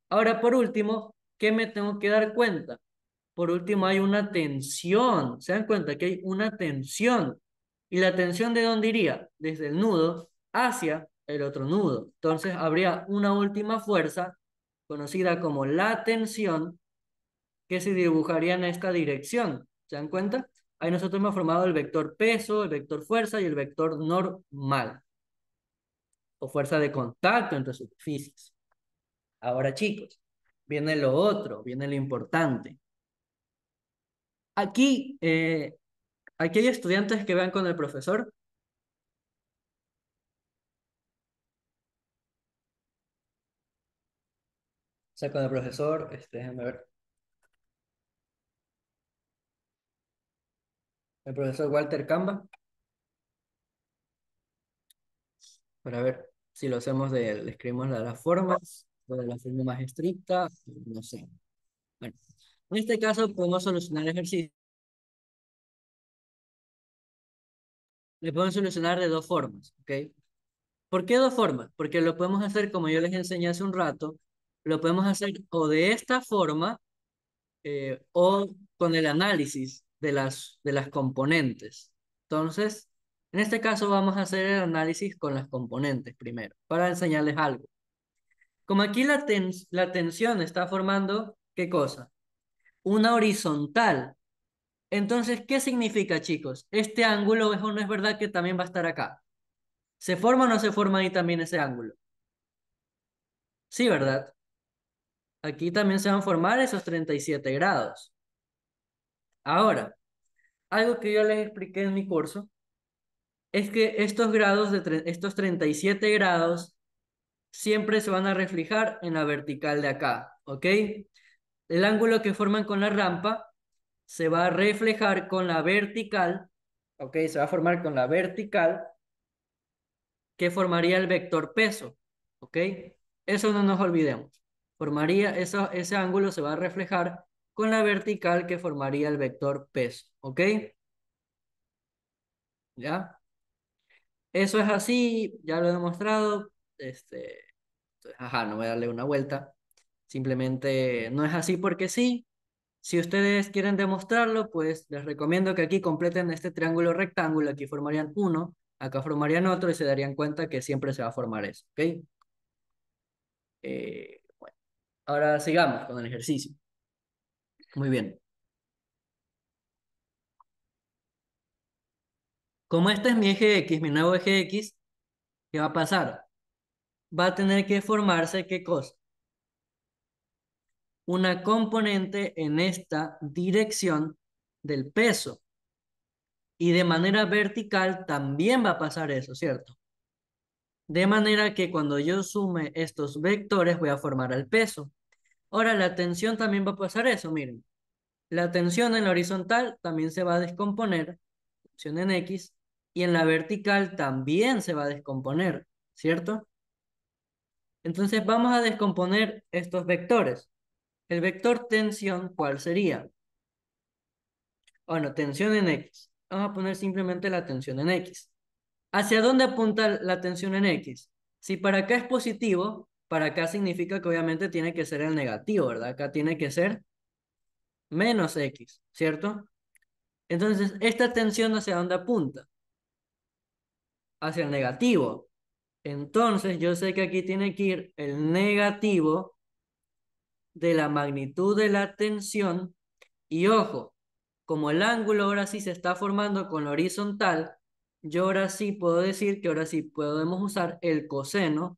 Ahora, por último, ¿qué me tengo que dar cuenta? Por último, hay una tensión. ¿Se dan cuenta que hay una tensión? ¿Y la tensión de dónde iría? Desde el nudo hacia el otro nudo. Entonces, habría una última fuerza, conocida como la tensión, que se dibujaría en esta dirección. ¿Se dan cuenta? Ahí nosotros hemos formado el vector peso, el vector fuerza y el vector normal, o fuerza de contacto entre superficies. Ahora, chicos, viene lo otro, viene lo importante. Aquí hay estudiantes que van con el profesor. O sea, con el profesor, déjenme ver. El profesor Walter Camba, para ver si lo hacemos le escribimos las formas, o de la forma más estricta, no sé. Bueno, en este caso podemos solucionar el ejercicio. Le podemos solucionar de dos formas, ¿ok? ¿Por qué dos formas? Porque lo podemos hacer como yo les enseñé hace un rato, lo podemos hacer o de esta forma, o con el análisis de las componentes. Entonces, en este caso vamos a hacer el análisis con las componentes primero, para enseñarles algo. Como aquí la tensión está formando, ¿qué cosa? Una horizontal. Entonces, ¿qué significa, chicos? Este ángulo, ¿eso no es verdad que también va a estar acá? ¿Se forma o no se forma ahí también ese ángulo? Sí, ¿verdad? Aquí también se van a formar esos 37 grados. Ahora, algo que yo les expliqué en mi curso es que estos grados estos 37 grados siempre se van a reflejar en la vertical de acá, ¿ok? El ángulo que forman con la rampa se va a reflejar con la vertical, ¿ok? Se va a formar con la vertical que formaría el vector peso, ¿ok? Eso no nos olvidemos. Ese ángulo se va a reflejar con la vertical que formaría el vector peso, ¿ok? ¿Ya? Eso es así, ya lo he demostrado. Ajá, no voy a darle una vuelta. Simplemente no es así porque sí. Si ustedes quieren demostrarlo, pues les recomiendo que aquí completen este triángulo rectángulo. Aquí formarían uno, acá formarían otro y se darían cuenta que siempre se va a formar eso. ¿Ok? Bueno, ahora sigamos con el ejercicio. Muy bien. Como este es mi eje X, mi nuevo eje X, ¿qué va a pasar? Va a tener que formarse, ¿qué cosa? Una componente en esta dirección del peso. Y de manera vertical también va a pasar eso, ¿cierto? De manera que cuando yo sume estos vectores voy a formar el peso. Ahora la tensión también va a pasar eso, miren. La tensión en la horizontal también se va a descomponer, tensión en X, y en la vertical también se va a descomponer, ¿cierto? Entonces vamos a descomponer estos vectores. El vector tensión, ¿cuál sería? Bueno, tensión en X. Vamos a poner simplemente la tensión en X. ¿Hacia dónde apunta la tensión en X? Si para acá es positivo, para acá significa que obviamente tiene que ser el negativo, ¿verdad? Acá tiene que ser menos X, ¿cierto? Entonces, ¿esta tensión hacia dónde apunta? Hacia el negativo. Entonces, yo sé que aquí tiene que ir el negativo de la magnitud de la tensión. Y ojo, como el ángulo ahora sí se está formando con la horizontal, yo ahora sí puedo decir que ahora sí podemos usar el coseno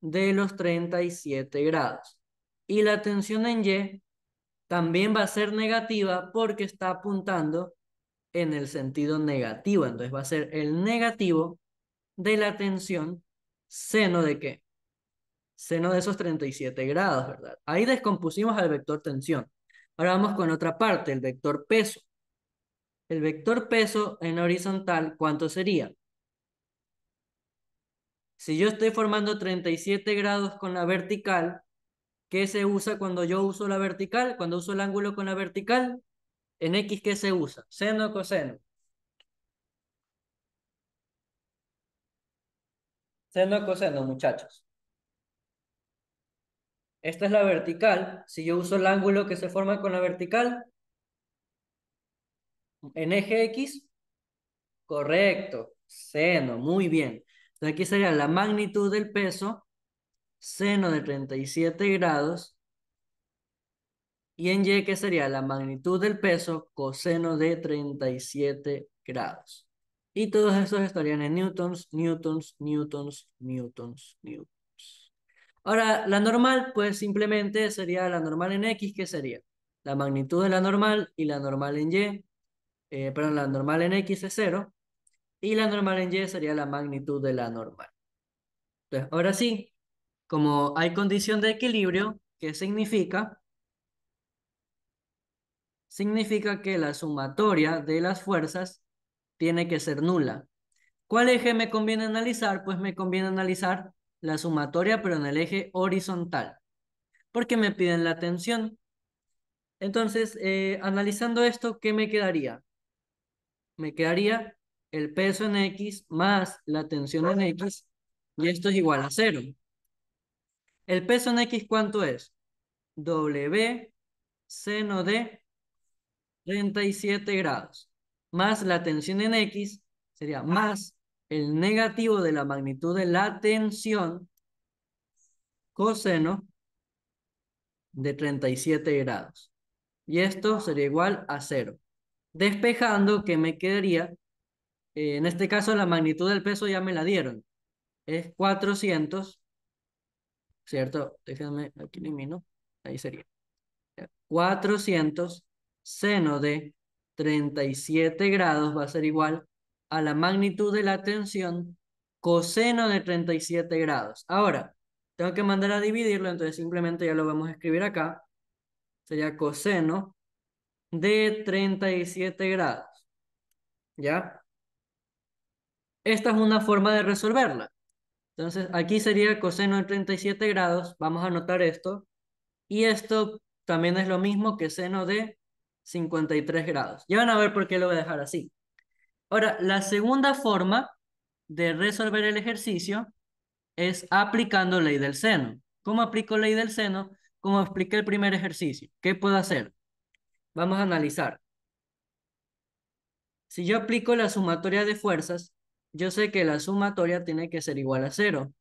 de los 37 grados. Y la tensión en Y también va a ser negativa porque está apuntando en el sentido negativo. Entonces va a ser el negativo de la tensión seno de ¿qué? Seno de esos 37 grados, ¿verdad? Ahí descompusimos al vector tensión. Ahora vamos con otra parte, el vector peso. El vector peso en horizontal, ¿cuánto sería? Si yo estoy formando 37 grados con la vertical, ¿qué se usa cuando yo uso la vertical? Cuando uso el ángulo con la vertical, en X, ¿qué se usa? Seno o coseno. Seno o coseno, muchachos. Esta es la vertical. Si yo uso el ángulo que se forma con la vertical, en eje X, correcto. Seno, muy bien. Entonces aquí sería la magnitud del peso, seno de 37 grados. Y en Y, ¿qué sería? La magnitud del peso, coseno de 37 grados. Y todos estos estarían en newtons, newtons, newtons, newtons, newtons. Ahora, la normal, pues simplemente sería la normal en X, ¿qué sería? La magnitud de la normal y la normal en Y, perdón, la normal en X es cero, y la normal en Y sería la magnitud de la normal. Entonces, ahora sí, como hay condición de equilibrio, ¿qué significa? Significa que la sumatoria de las fuerzas tiene que ser nula. ¿Cuál eje me conviene analizar? Pues me conviene analizar la sumatoria, pero en el eje horizontal, porque me piden la tensión. Entonces, analizando esto, ¿qué me quedaría? Me quedaría el peso en X más la tensión en X, y esto es igual a cero. ¿El peso en X cuánto es? W seno de 37 grados, más la tensión en X, sería más el negativo de la magnitud de la tensión coseno de 37 grados. Y esto sería igual a cero. Despejando, que me quedaría, en este caso la magnitud del peso ya me la dieron, es 400, ¿cierto? Déjenme, aquí elimino, ahí sería. 400 seno de 37 grados va a ser igual a la magnitud de la tensión coseno de 37 grados. Ahora, tengo que mandar a dividirlo, entonces simplemente ya lo vamos a escribir acá. Sería coseno de 37 grados. ¿Ya? Esta es una forma de resolverla. Entonces, aquí sería coseno de 37 grados. Vamos a anotar esto. Y esto también es lo mismo que seno de 53 grados. Ya van a ver por qué lo voy a dejar así. Ahora, la segunda forma de resolver el ejercicio es aplicando ley del seno. ¿Cómo aplico ley del seno? Como expliqué el primer ejercicio. ¿Qué puedo hacer? Vamos a analizar. Si yo aplico la sumatoria de fuerzas, yo sé que la sumatoria tiene que ser igual a cero.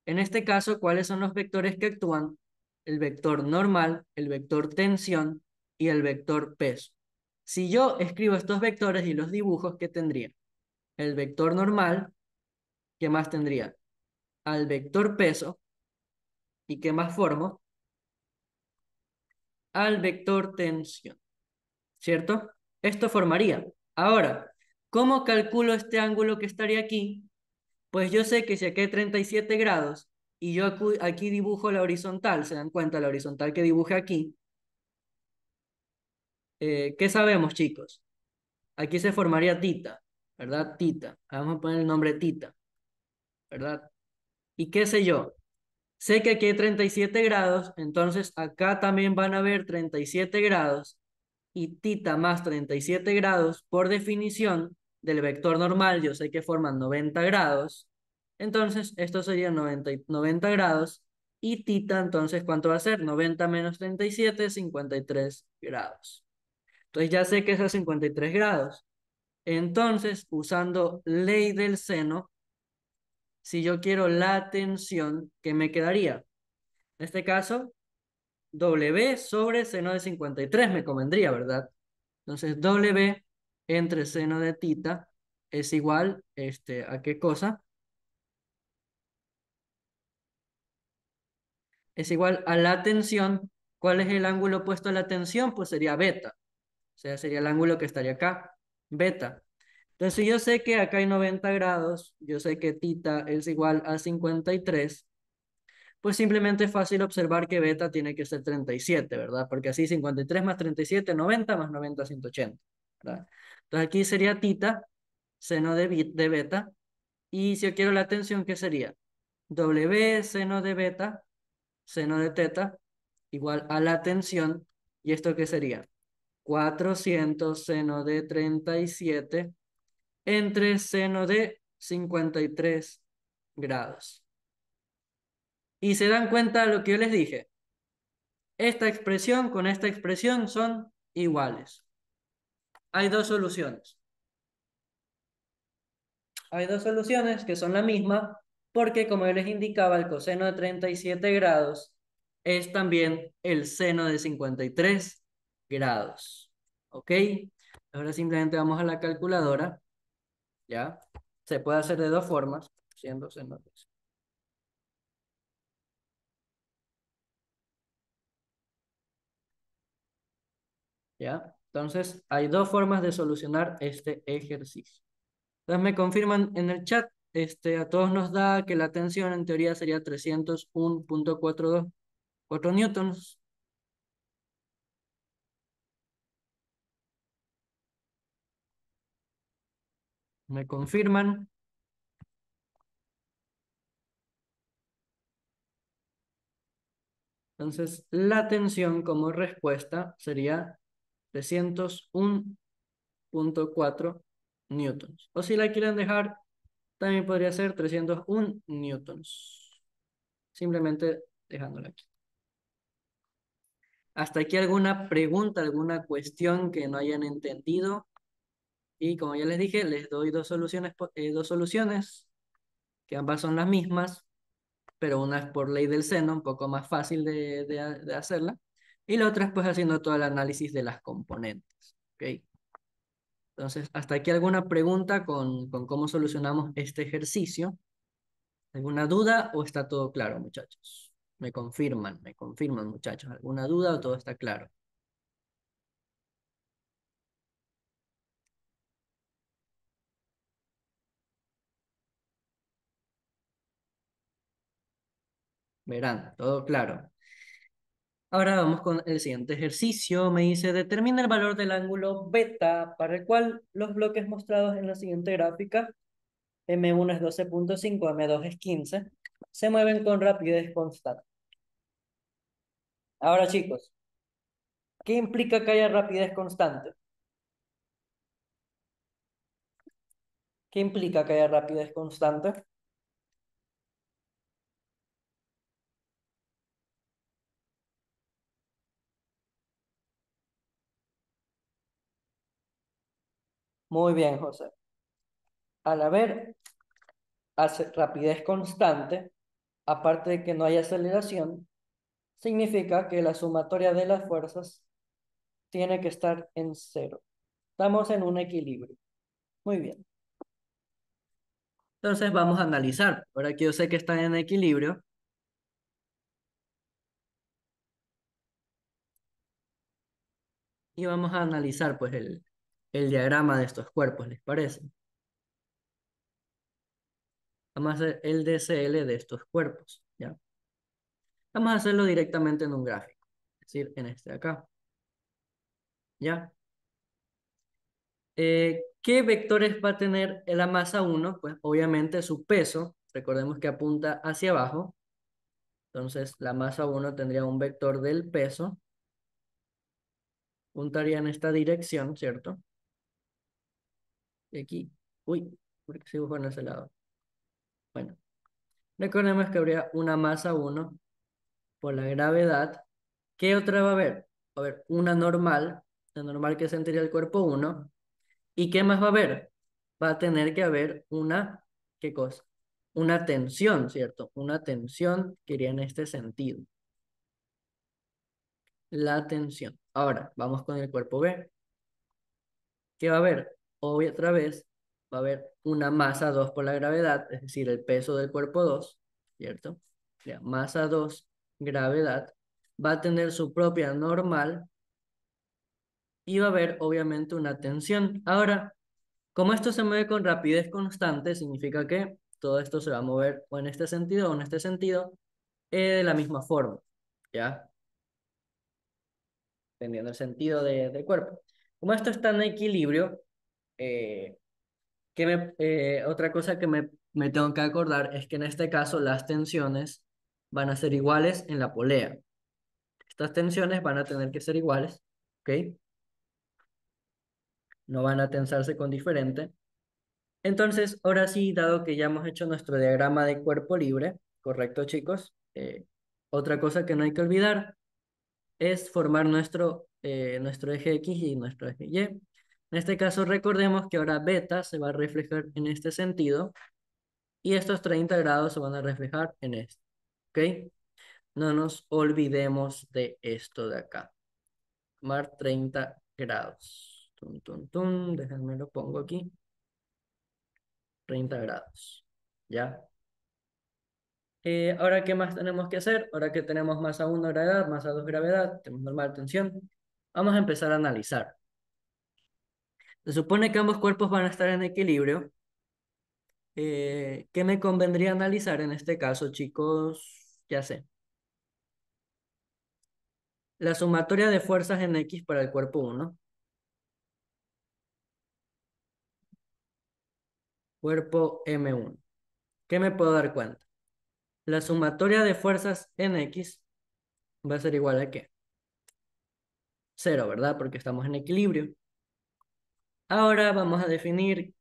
En este caso, ¿cuáles son los vectores que actúan? El vector normal, el vector tensión y el vector peso. Si yo escribo estos vectores y los dibujos, ¿qué tendría? El vector normal, ¿qué más tendría? Al vector peso, ¿y qué más formo? Al vector tensión, ¿cierto? Esto formaría. Ahora, ¿cómo calculo este ángulo que estaría aquí? Pues yo sé que si aquí hay 37 grados y yo aquí dibujo la horizontal, ¿se dan cuenta? La horizontal que dibujé aquí. ¿Qué sabemos, chicos? Aquí se formaría tita, ¿verdad? Tita. Vamos a poner el nombre tita, ¿verdad? ¿Y qué sé yo? Sé que aquí hay 37 grados, entonces acá también van a haber 37 grados y tita más 37 grados, por definición del vector normal, yo sé que forman 90 grados, entonces esto sería 90 grados y tita, entonces, ¿cuánto va a ser? 90 menos 37, 53 grados. Entonces ya sé que es a 53 grados. Entonces, usando ley del seno, si yo quiero la tensión, ¿qué me quedaría? En este caso, W sobre seno de 53 me convendría, ¿verdad? Entonces, W entre seno de tita es igual, ¿a qué cosa? Es igual a la tensión. ¿Cuál es el ángulo opuesto a la tensión? Pues sería beta. O sea, sería el ángulo que estaría acá, beta. Entonces, si yo sé que acá hay 90 grados, yo sé que tita es igual a 53, pues simplemente es fácil observar que beta tiene que ser 37, ¿verdad? Porque así 53 más 37, 90 más 90, 180, ¿verdad? Entonces aquí sería tita, seno de beta, y si yo quiero la tensión, ¿qué sería? W seno de beta, seno de teta, igual a la tensión, ¿y esto qué sería? 400 seno de 37 entre seno de 53 grados. Y se dan cuenta de lo que yo les dije. Esta expresión con esta expresión son iguales. Hay dos soluciones. Hay dos soluciones que son la misma porque, como yo les indicaba, el coseno de 37 grados es también el seno de 53 grados. ¿Ok? Ahora simplemente vamos a la calculadora. ¿Ya? Se puede hacer de dos formas, siendo seno de... ¿Ya? Entonces, hay dos formas de solucionar este ejercicio. Entonces, me confirman en el chat, a todos nos da que la tensión en teoría sería 301,424 newtons. Me confirman. Entonces, la tensión como respuesta sería 301,4 newtons. O si la quieren dejar, también podría ser 301 newtons. Simplemente dejándola aquí. ¿Hasta aquí alguna pregunta, alguna cuestión que no hayan entendido? Y como ya les dije, les doy dos soluciones, que ambas son las mismas, pero una es por ley del seno, un poco más fácil de hacerla, y la otra es pues haciendo todo el análisis de las componentes. ¿Ok? Entonces, ¿hasta aquí alguna pregunta con cómo solucionamos este ejercicio? ¿Alguna duda o está todo claro, muchachos? Me confirman, muchachos. ¿Alguna duda o todo está claro? Verán, todo claro. Ahora vamos con el siguiente ejercicio. Me dice, determina el valor del ángulo beta para el cual los bloques mostrados en la siguiente gráfica, M1 es 12,5, M2 es 15, se mueven con rapidez constante. Ahora, chicos, ¿qué implica que haya rapidez constante? ¿Qué implica que haya rapidez constante? Muy bien, José. Al haber rapidez constante, aparte de que no hay aceleración, significa que la sumatoria de las fuerzas tiene que estar en cero. Estamos en un equilibrio. Muy bien. Entonces vamos a analizar. Ahora que yo sé que están en equilibrio, y vamos a analizar pues el diagrama de estos cuerpos, ¿les parece? Vamos a hacer el DCL de estos cuerpos, ¿ya? Vamos a hacerlo directamente en un gráfico, es decir, en este de acá, ¿ya? ¿Qué vectores va a tener la masa 1? Pues obviamente su peso, recordemos que apunta hacia abajo, Entonces, la masa 1 tendría un vector del peso, puntaría en esta dirección, ¿cierto? Y aquí, uy, ¿por qué se dibujó en ese lado? Bueno, recordemos que habría una masa 1 por la gravedad. ¿Qué otra va a haber? Va a haber una normal, la normal que sentiría el cuerpo 1. ¿Y qué más va a haber? Va a tener que haber una, ¿qué cosa? Una tensión, ¿cierto? Una tensión que iría en este sentido. La tensión. Ahora, vamos con el cuerpo B. ¿Qué va a haber? Otra vez va a haber una masa 2 por la gravedad, es decir, el peso del cuerpo 2, ¿cierto? Ya, masa 2, gravedad, va a tener su propia normal y va a haber obviamente una tensión. Ahora, como esto se mueve con rapidez constante, significa que todo esto se va a mover o en este sentido o en este sentido de la misma forma, ¿ya? Dependiendo del sentido del cuerpo. Como esto está en equilibrio, eh, otra cosa que me tengo que acordar es que en este caso las tensiones van a ser iguales en la polea. Estas tensiones van a tener que ser iguales, ¿ok? No van a tensarse con diferente. Entonces, ahora sí, dado que ya hemos hecho nuestro diagrama de cuerpo libre, ¿correcto, chicos? Otra cosa que no hay que olvidar es formar nuestro eje X y nuestro eje Y. En este caso, recordemos que ahora beta se va a reflejar en este sentido y estos 30 grados se van a reflejar en este, ¿ok? No nos olvidemos de esto de acá. Tomar 30 grados. Tum, tum, tum, déjenme lo pongo aquí. 30 grados, ¿ya? Ahora, ¿qué más tenemos que hacer? Ahora que tenemos masa 1 gravedad, masa 2 gravedad, tenemos normal tensión, vamos a empezar a analizar. Se supone que ambos cuerpos van a estar en equilibrio. ¿Qué me convendría analizar en este caso, chicos? Ya sé. La sumatoria de fuerzas en X para el cuerpo 1. Cuerpo M1. ¿Qué me puedo dar cuenta? La sumatoria de fuerzas en X va a ser igual a ¿qué? Cero, ¿verdad? Porque estamos en equilibrio. Ahora vamos a definir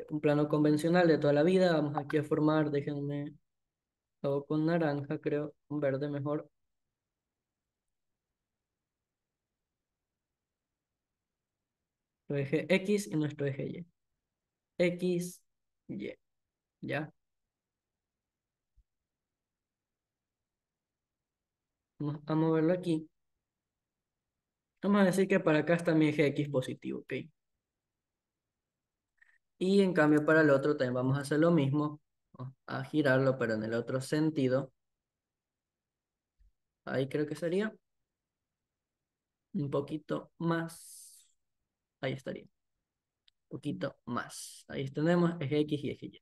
un plano convencional de toda la vida. Vamos aquí a formar, déjenme, hago con naranja, creo, con verde mejor. Nuestro eje X y nuestro eje Y. X, Y, ¿ya? Vamos a moverlo aquí. Vamos a decir que para acá está mi eje X positivo, ¿ok? Y en cambio para el otro también vamos a hacer lo mismo. Vamos a girarlo, pero en el otro sentido. Ahí creo que sería un poquito más. Ahí estaría. Un poquito más. Ahí tenemos eje X y eje Y.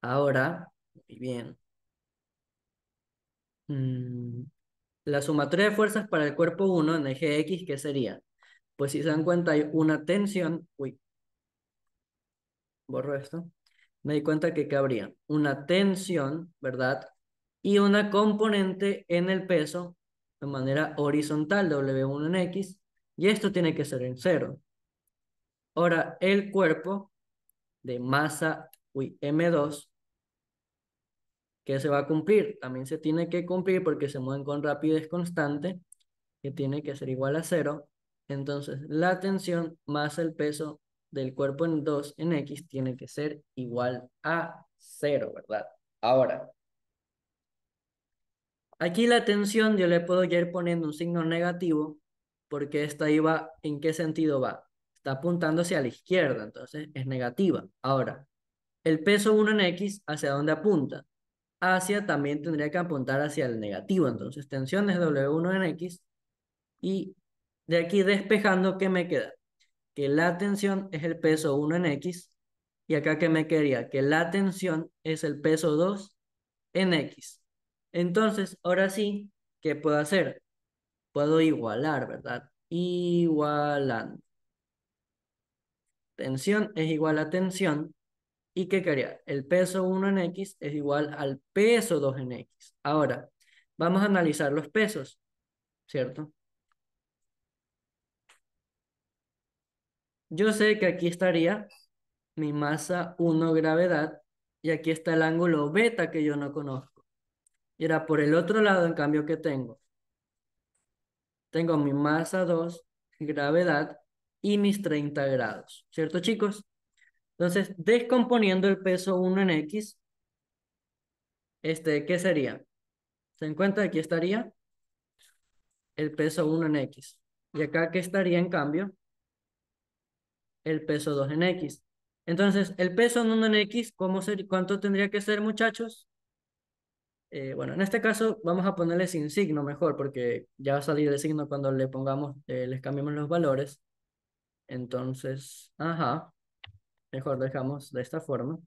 Ahora, muy bien. Mm, la sumatoria de fuerzas para el cuerpo 1 en eje X, ¿qué sería? Pues si se dan cuenta hay una tensión. Uy, borro esto. Me di cuenta que habría una tensión, ¿verdad? Y una componente en el peso de manera horizontal, W1 en X, y esto tiene que ser en cero. Ahora, el cuerpo de masa, M2, que se va a cumplir, también se tiene que cumplir porque se mueven con rapidez constante, que tiene que ser igual a cero. Entonces, la tensión más el peso del cuerpo en 2 en X tiene que ser igual a cero, ¿verdad? Ahora, aquí la tensión yo le puedo ya ir poniendo un signo negativo porque esta iba, ¿en qué sentido va? Está apuntando hacia la izquierda, entonces es negativa. Ahora, el peso 1 en X, ¿hacia dónde apunta? Hacia también tendría que apuntar hacia el negativo, entonces tensión es W1 en X y de aquí despejando, ¿qué me queda? Que la tensión es el peso 1 en X y acá ¿qué me quedaría? Que la tensión es el peso 2 en X. Entonces, ahora sí, ¿qué puedo hacer? Puedo igualar, ¿verdad? Igualando. Tensión es igual a tensión. ¿Y qué quería? El peso 1 en X es igual al peso 2 en X. Ahora, vamos a analizar los pesos, ¿cierto? Yo sé que aquí estaría mi masa 1 gravedad y aquí está el ángulo beta que yo no conozco. Y era por el otro lado, en cambio, que tengo. Tengo mi masa 2 gravedad y mis 30 grados, ¿cierto, chicos? Entonces, descomponiendo el peso 1 en X, ¿qué sería? ¿Se dan cuenta? Aquí estaría el peso 1 en X. Y acá, ¿qué estaría en cambio? El peso 2 en X. Entonces, el peso en 1 en X, ¿cuánto tendría que ser, muchachos? Bueno, en este caso vamos a ponerle sin signo mejor, porque ya va a salir el signo cuando le pongamos, les cambiemos los valores. Entonces, ajá, mejor dejamos de esta forma.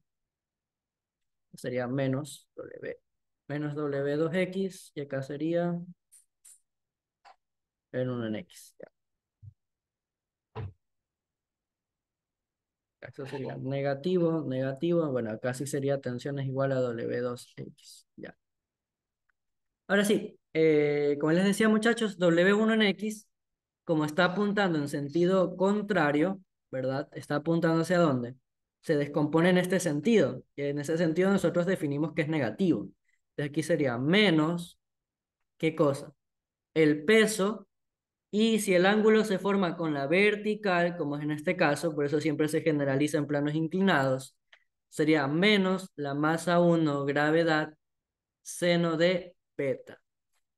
Sería menos W. Menos W2X, y acá sería el 1 en X. Ya. Eso sería negativo, negativo. Bueno, acá sí sería tensión es igual a W2X. Ya. Ahora sí, como les decía, muchachos, W1 en X, como está apuntando en sentido contrario, ¿verdad? Está apuntando hacia dónde. Se descompone en este sentido. Y en ese sentido nosotros definimos que es negativo. Entonces aquí sería menos, ¿qué cosa? El peso. Y si el ángulo se forma con la vertical, como es en este caso, por eso siempre se generaliza en planos inclinados, sería menos la masa 1 gravedad seno de beta.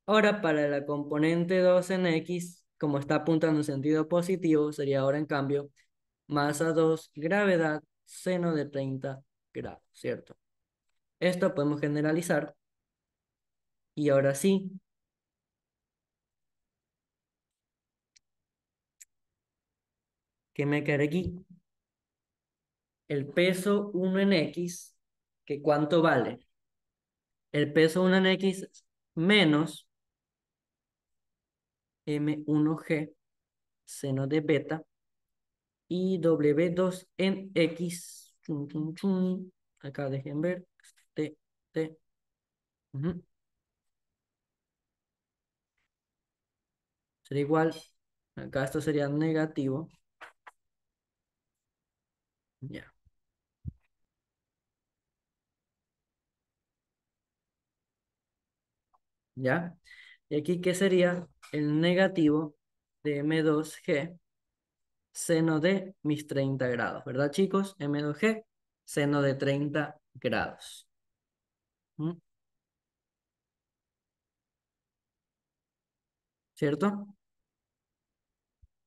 Ahora para la componente 2 en X, como está apuntando en sentido positivo, sería ahora en cambio masa 2 gravedad seno de 30 grados, ¿cierto? Esto podemos generalizar y ahora sí, ¿qué me queda aquí? El peso 1 en X, ¿que cuánto vale? El peso 1 en X menos M1G seno de beta y W2 en X. Chun, chun, chun. Acá dejen ver. T, T. Ujú. Sería igual. Acá esto sería negativo. Ya. ¿Ya? Y aquí, ¿qué sería? El negativo de M2G seno de mis 30 grados. ¿Verdad, chicos? M2G seno de 30 grados. ¿Mm? ¿Cierto?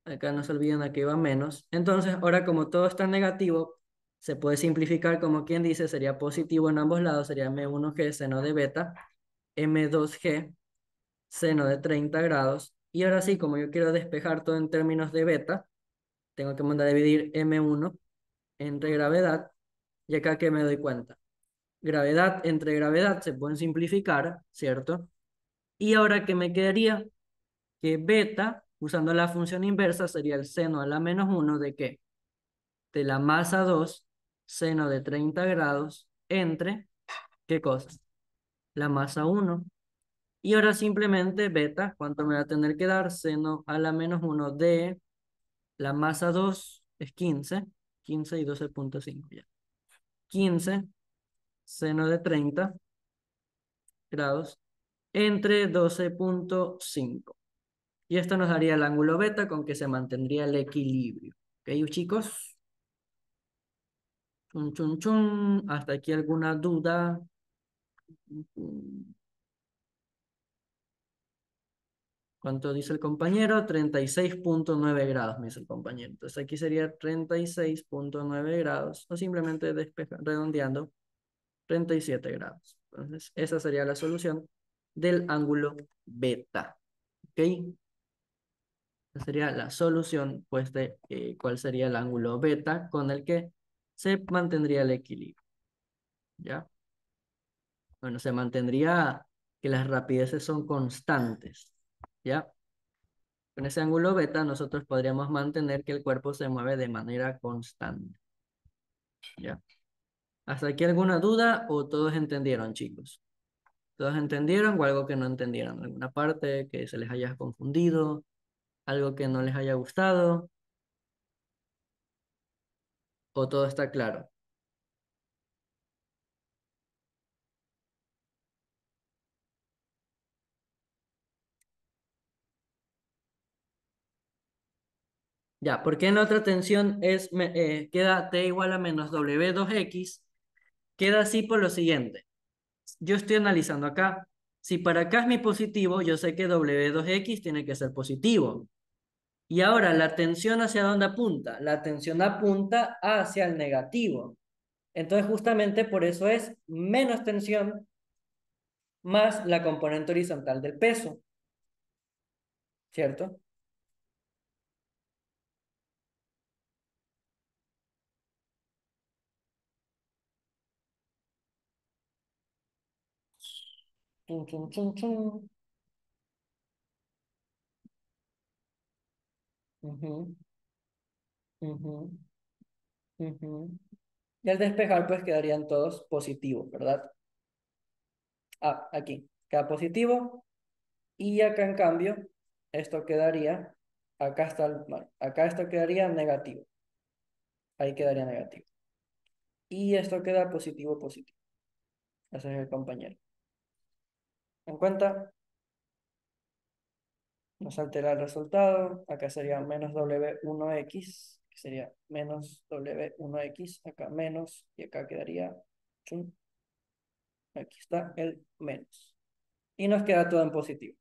Acá no se olviden a que va menos. Entonces, ahora como todo está negativo, se puede simplificar como quien dice, sería positivo en ambos lados, sería M1G seno de beta, M2G seno de 30 grados. Y ahora sí, como yo quiero despejar todo en términos de beta, tengo que mandar a dividir M1 entre gravedad. Y acá que me doy cuenta. Gravedad entre gravedad se pueden simplificar, ¿cierto? Y ahora que me quedaría que beta, usando la función inversa, sería el seno a la menos uno de ¿qué? De la masa 2 seno de 30 grados, entre, ¿qué cosa? La masa 1. Y ahora simplemente beta, ¿cuánto me va a tener que dar? Seno a la menos uno de la masa 2 es 15, 15 y 12,5 ya. 15 seno de 30 grados entre 12,5. Y esto nos daría el ángulo beta con que se mantendría el equilibrio. ¿Ok, chicos? Chun, chun, chun. ¿Hasta aquí alguna duda? ¿Cuánto dice el compañero? 36,9 grados, me dice el compañero. Entonces aquí sería 36,9 grados, o simplemente redondeando, 37 grados. Entonces esa sería la solución del ángulo beta. ¿Ok? Esa sería la solución, pues, de cuál sería el ángulo beta con el que se mantendría el equilibrio. ¿Ya? Bueno, se mantendría que las rapideces son constantes. ¿Ya? Con ese ángulo beta nosotros podríamos mantener que el cuerpo se mueve de manera constante. ¿Ya? ¿Hasta aquí alguna duda o todos entendieron, chicos? ¿Todos entendieron o algo que no entendieron? ¿Alguna parte que se les haya confundido? ¿Algo que no les haya gustado? ¿O todo está claro? Ya, porque en la otra tensión queda T igual a menos W2X, queda así por lo siguiente. Yo estoy analizando acá. Si para acá es mi positivo, yo sé que W2X tiene que ser positivo. Y ahora, ¿la tensión hacia dónde apunta? La tensión apunta hacia el negativo. Entonces, justamente por eso es menos tensión más la componente horizontal del peso, ¿cierto? Chun, chun, chun, chun. Ujú, ujú, ujú. Y al despejar, pues quedarían todos positivos, ¿verdad? Ah, aquí queda positivo. Y acá, en cambio, esto quedaría, acá está bueno, acá esto quedaría negativo. Ahí quedaría negativo. Y esto queda positivo, positivo. Ese es el compañero. En cuenta, nos altera el resultado. Acá sería menos W1X, que sería menos W1X, acá menos, y acá quedaría, chun, aquí está el menos. Y nos queda todo en positivo.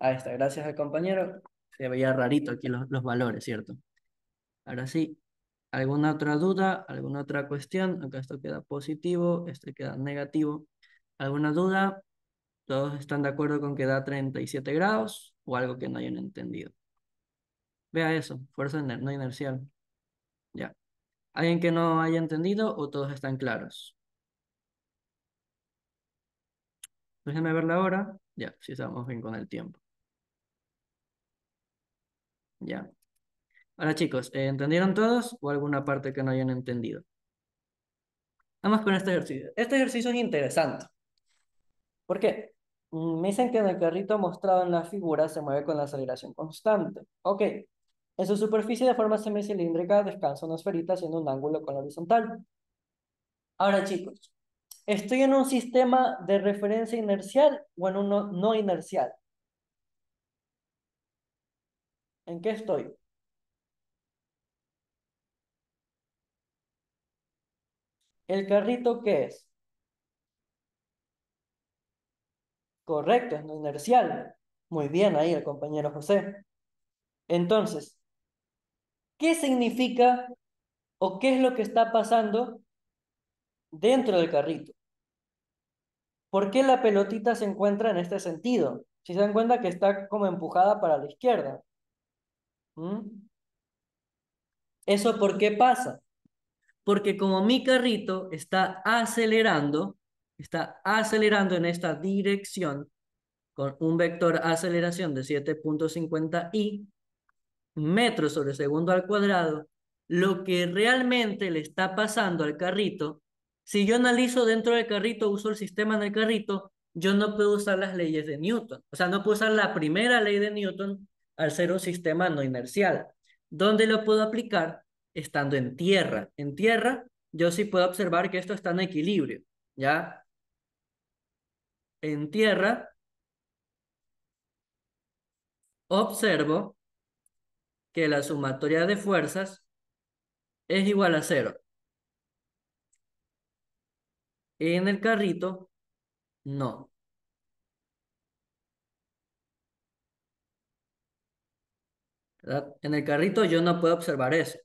Ahí está, gracias al compañero. Se veía rarito aquí los valores, ¿cierto? Ahora sí, ¿alguna otra duda? ¿Alguna otra cuestión? Acá esto queda positivo, esto queda negativo. ¿Alguna duda? ¿Todos están de acuerdo con que da 37 grados o algo que no hayan entendido? Vea eso, fuerza no inercial. Ya. ¿Alguien que no haya entendido o todos están claros? Déjenme ver la hora. Ya, si estamos bien con el tiempo. Ya. Ahora chicos, ¿entendieron todos o alguna parte que no hayan entendido? Vamos con este ejercicio. Este ejercicio es interesante. ¿Por qué? Me dicen que en el carrito mostrado en la figura se mueve con la aceleración constante. Ok. En su superficie de forma semicilíndrica descansa una esferita haciendo un ángulo con la horizontal. Ahora chicos, ¿estoy en un sistema de referencia inercial o en uno no inercial? ¿En qué estoy? ¿El carrito qué es? Correcto, es no inercial. Muy bien ahí el compañero José. Entonces, ¿qué significa o qué es lo que está pasando dentro del carrito? ¿Por qué la pelotita se encuentra en este sentido? Si se dan cuenta que está como empujada para la izquierda. ¿Mm? ¿Eso por qué pasa? Porque como mi carrito está acelerando en esta dirección con un vector aceleración de 7,50 i metros sobre segundo al cuadrado, lo que realmente le está pasando al carrito, si yo analizo dentro del carrito, uso el sistema en el carrito, yo no puedo usar las leyes de Newton. O sea, no puedo usar la primera ley de Newton al ser un sistema no inercial. ¿Dónde lo puedo aplicar? Estando en tierra. En tierra, yo sí puedo observar que esto está en equilibrio. ¿Ya? En tierra, observo que la sumatoria de fuerzas es igual a cero. En el carrito, no. ¿Verdad? En el carrito yo no puedo observar eso,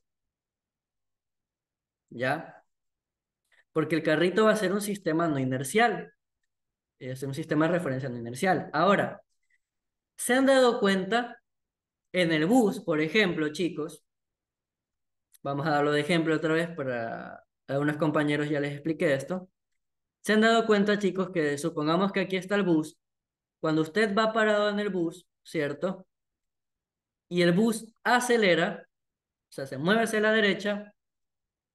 ¿ya? Porque el carrito va a ser un sistema no inercial, es un sistema de referencia no inercial. Ahora, ¿se han dado cuenta en el bus, por ejemplo, chicos? Vamos a darlo de ejemplo otra vez para a algunos compañeros ya les expliqué esto. ¿Se han dado cuenta, chicos, que supongamos que aquí está el bus? Cuando usted va parado en el bus, ¿cierto? Y el bus acelera, O sea, se mueve hacia la derecha.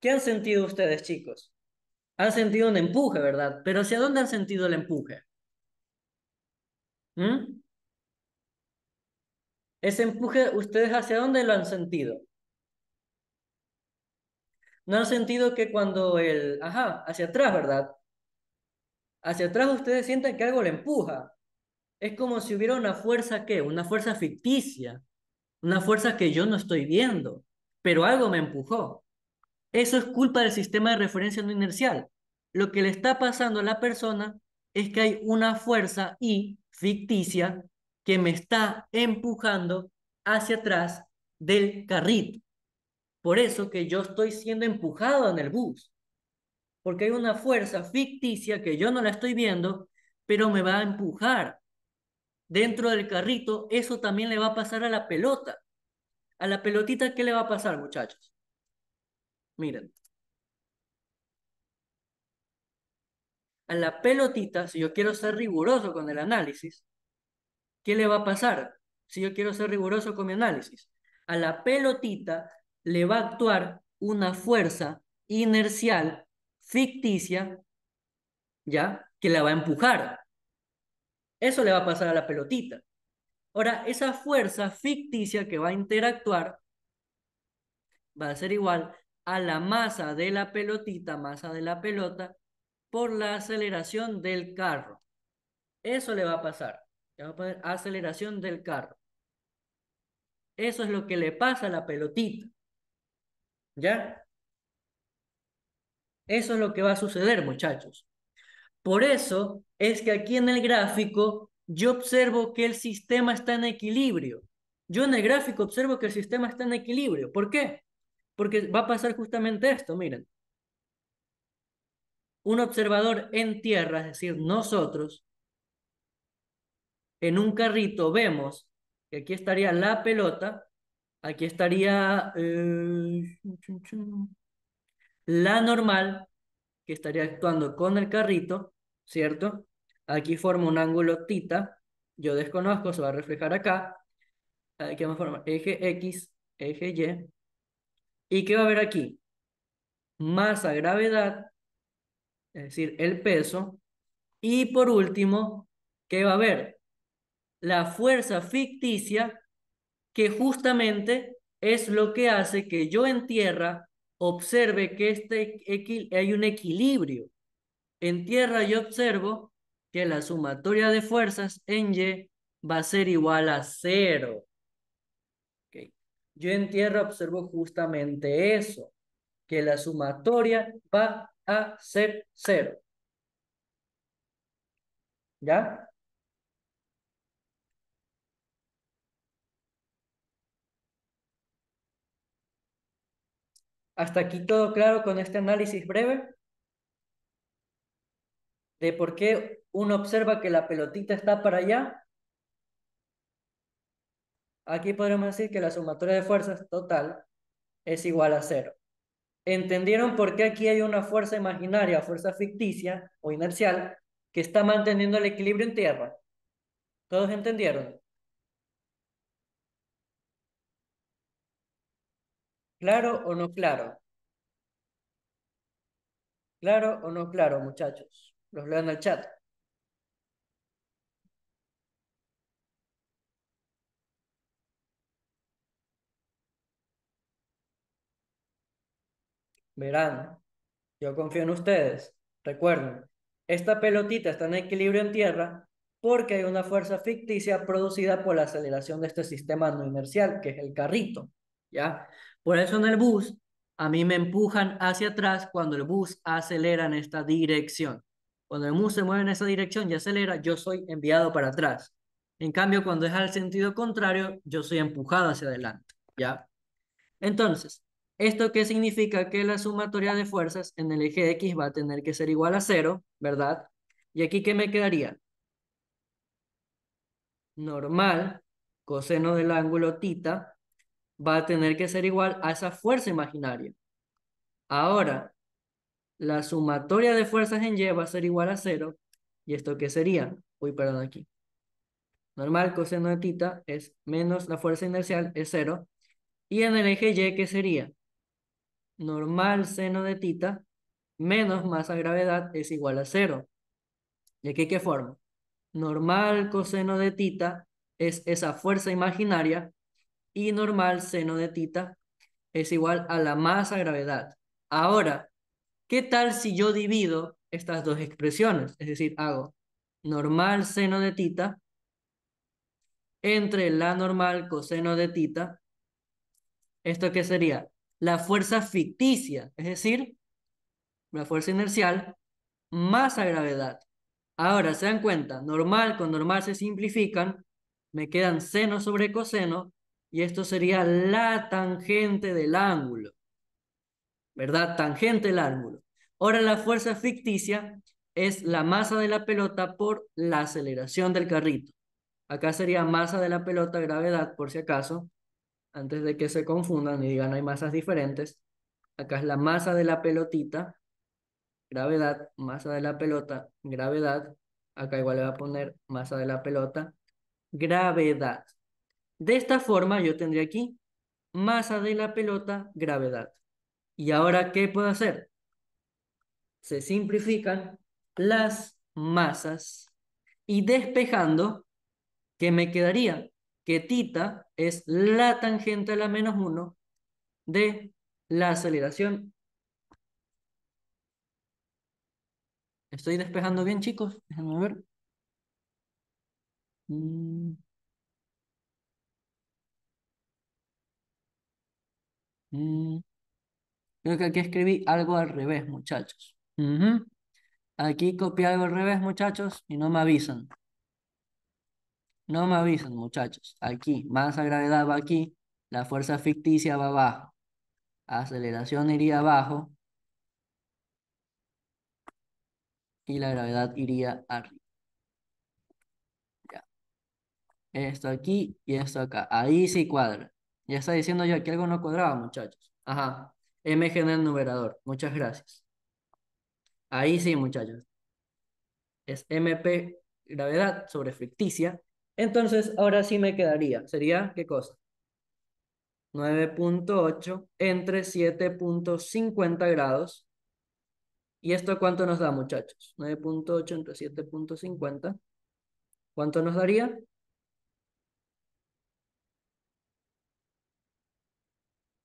¿Qué han sentido ustedes, chicos? Han sentido un empuje, ¿verdad? Pero ¿hacia dónde han sentido el empuje? ¿Mm? Ese empuje, ¿ustedes hacia dónde lo han sentido? ¿No han sentido que cuando el... Ajá, hacia atrás, ¿verdad? Hacia atrás ustedes sienten que algo le empuja. Es como si hubiera una fuerza, ¿qué? Una fuerza ficticia. Una fuerza que yo no estoy viendo. Pero algo me empujó. Eso es culpa del sistema de referencia no inercial. Lo que le está pasando a la persona es que hay una fuerza I ficticia que me está empujando hacia atrás del carrito. Por eso que yo estoy siendo empujado en el bus, porque hay una fuerza ficticia que yo no la estoy viendo, pero me va a empujar. Dentro del carrito, eso también le va a pasar a la pelota. A la pelotita, ¿qué le va a pasar, muchachos? Miren, a la pelotita, si yo quiero ser riguroso con el análisis, ¿qué le va a pasar? Si yo quiero ser riguroso con mi análisis, a la pelotita le va a actuar una fuerza inercial ficticia, ¿ya? Que la va a empujar. Eso le va a pasar a la pelotita. Ahora, esa fuerza ficticia que va a interactuar va a ser igual a la masa de la pelotita, masa de la pelota, por la aceleración del carro. Eso le va a pasar. Le va a poner aceleración del carro. Eso es lo que le pasa a la pelotita. ¿Ya? Eso es lo que va a suceder, muchachos. Por eso es que aquí en el gráfico yo observo que el sistema está en equilibrio. Yo en el gráfico observo que el sistema está en equilibrio. ¿Por qué? Porque va a pasar justamente esto, miren. Un observador en tierra, es decir, nosotros, en un carrito vemos que aquí estaría la pelota, aquí estaría la normal, que estaría actuando con el carrito, ¿cierto? Aquí forma un ángulo tita, yo desconozco, se va a reflejar acá. Aquí vamos a formar eje X, eje Y. ¿Y qué va a haber aquí? Masa, gravedad, es decir, el peso. Y por último, ¿qué va a haber? La fuerza ficticia, que justamente es lo que hace que yo en tierra observe que hay un equilibrio. En tierra yo observo que la sumatoria de fuerzas en Y va a ser igual a cero. ¿Ok? Yo en tierra observo justamente eso, que la sumatoria va a ser cero. ¿Ya? Hasta aquí todo claro con este análisis breve de por qué uno observa que la pelotita está para allá. Aquí podremos decir que la sumatoria de fuerzas total es igual a cero. ¿Entendieron por qué aquí hay una fuerza imaginaria, fuerza ficticia o inercial que está manteniendo el equilibrio en tierra? ¿Todos entendieron? ¿Claro o no claro? ¿Claro o no claro, muchachos? Los leo en el chat. Verán, yo confío en ustedes. Recuerden, esta pelotita está en equilibrio en tierra porque hay una fuerza ficticia producida por la aceleración de este sistema no inercial, que es el carrito, ¿ya? Por eso en el bus, a mí me empujan hacia atrás cuando el bus acelera en esta dirección. Cuando el bus se mueve en esa dirección y acelera, yo soy enviado para atrás. En cambio, cuando es al sentido contrario, yo soy empujado hacia adelante, ¿ya? Entonces, ¿esto qué significa? Que la sumatoria de fuerzas en el eje X va a tener que ser igual a cero, ¿verdad? ¿Y aquí qué me quedaría? Normal, coseno del ángulo tita, va a tener que ser igual a esa fuerza imaginaria. Ahora, la sumatoria de fuerzas en Y va a ser igual a cero. ¿Y esto qué sería? Uy, perdón, aquí. Normal, coseno de tita es menos la fuerza inercial, es cero. Y en el eje Y, ¿qué sería? Normal seno de tita menos masa gravedad es igual a cero. ¿Y aquí qué forma? Normal coseno de tita es esa fuerza imaginaria y normal seno de tita es igual a la masa gravedad. Ahora, ¿qué tal si yo divido estas dos expresiones? Es decir, hago normal seno de tita entre la normal coseno de tita. ¿Esto qué sería? La fuerza ficticia, es decir, la fuerza inercial más la gravedad. Ahora, ¿se dan cuenta? Normal con normal se simplifican, me quedan seno sobre coseno, y esto sería la tangente del ángulo, ¿verdad? Tangente del ángulo. Ahora la fuerza ficticia es la masa de la pelota por la aceleración del carrito. Acá sería masa de la pelota, gravedad, por si acaso, antes de que se confundan y digan hay masas diferentes. Acá es la masa de la pelotita, gravedad, masa de la pelota, gravedad. Acá igual le voy a poner masa de la pelota, gravedad. De esta forma yo tendría aquí masa de la pelota, gravedad. ¿Y ahora qué puedo hacer? Se simplifican las masas y despejando, ¿qué me quedaría? Que tita es la tangente a la -1 de la aceleración. ¿Estoy despejando bien, chicos? Déjenme ver. Mm, mm. Creo que aquí escribí algo al revés, muchachos. Ujú. Aquí copié algo al revés, muchachos, y no me avisan. No me avisan, muchachos. Aquí, masa gravedad va aquí, la fuerza ficticia va abajo. Aceleración iría abajo y la gravedad iría arriba. Ya. Esto aquí y esto acá. Ahí sí cuadra. Ya está diciendo yo que algo no cuadraba, muchachos. Ajá. MG en el numerador. Muchas gracias. Ahí sí, muchachos. Es MP gravedad sobre ficticia. Entonces, ahora sí me quedaría. ¿Sería qué cosa? 9,8 entre 7,50 grados. ¿Y esto cuánto nos da, muchachos? 9,8 entre 7,50. ¿Cuánto nos daría?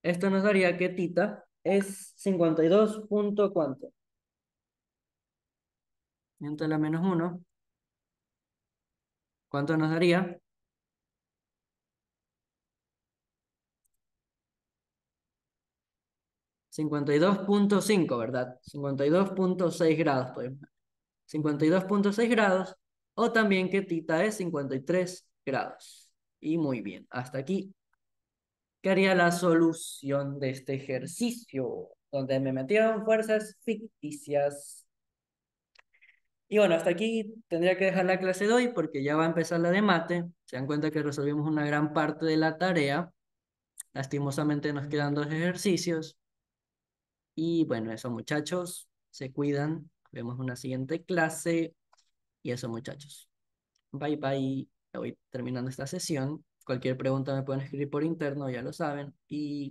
Esto nos daría que tita es 52 punto ¿cuánto? Entre la -1. ¿Cuánto nos daría? 52,5, ¿verdad? 52,6 grados, pues. 52,6 grados. O también que tita es 53 grados. Y muy bien, hasta aquí. ¿Qué haría la solución de este ejercicio? Donde me metieron fuerzas ficticias. Y bueno, hasta aquí tendría que dejar la clase de hoy porque ya va a empezar la de mate. Se dan cuenta que resolvimos una gran parte de la tarea. Lastimosamente nos quedan dos ejercicios. Y bueno, eso muchachos, se cuidan. Vemos una siguiente clase. Y eso muchachos. Bye bye. Ya voy terminando esta sesión. Cualquier pregunta me pueden escribir por interno, ya lo saben. Y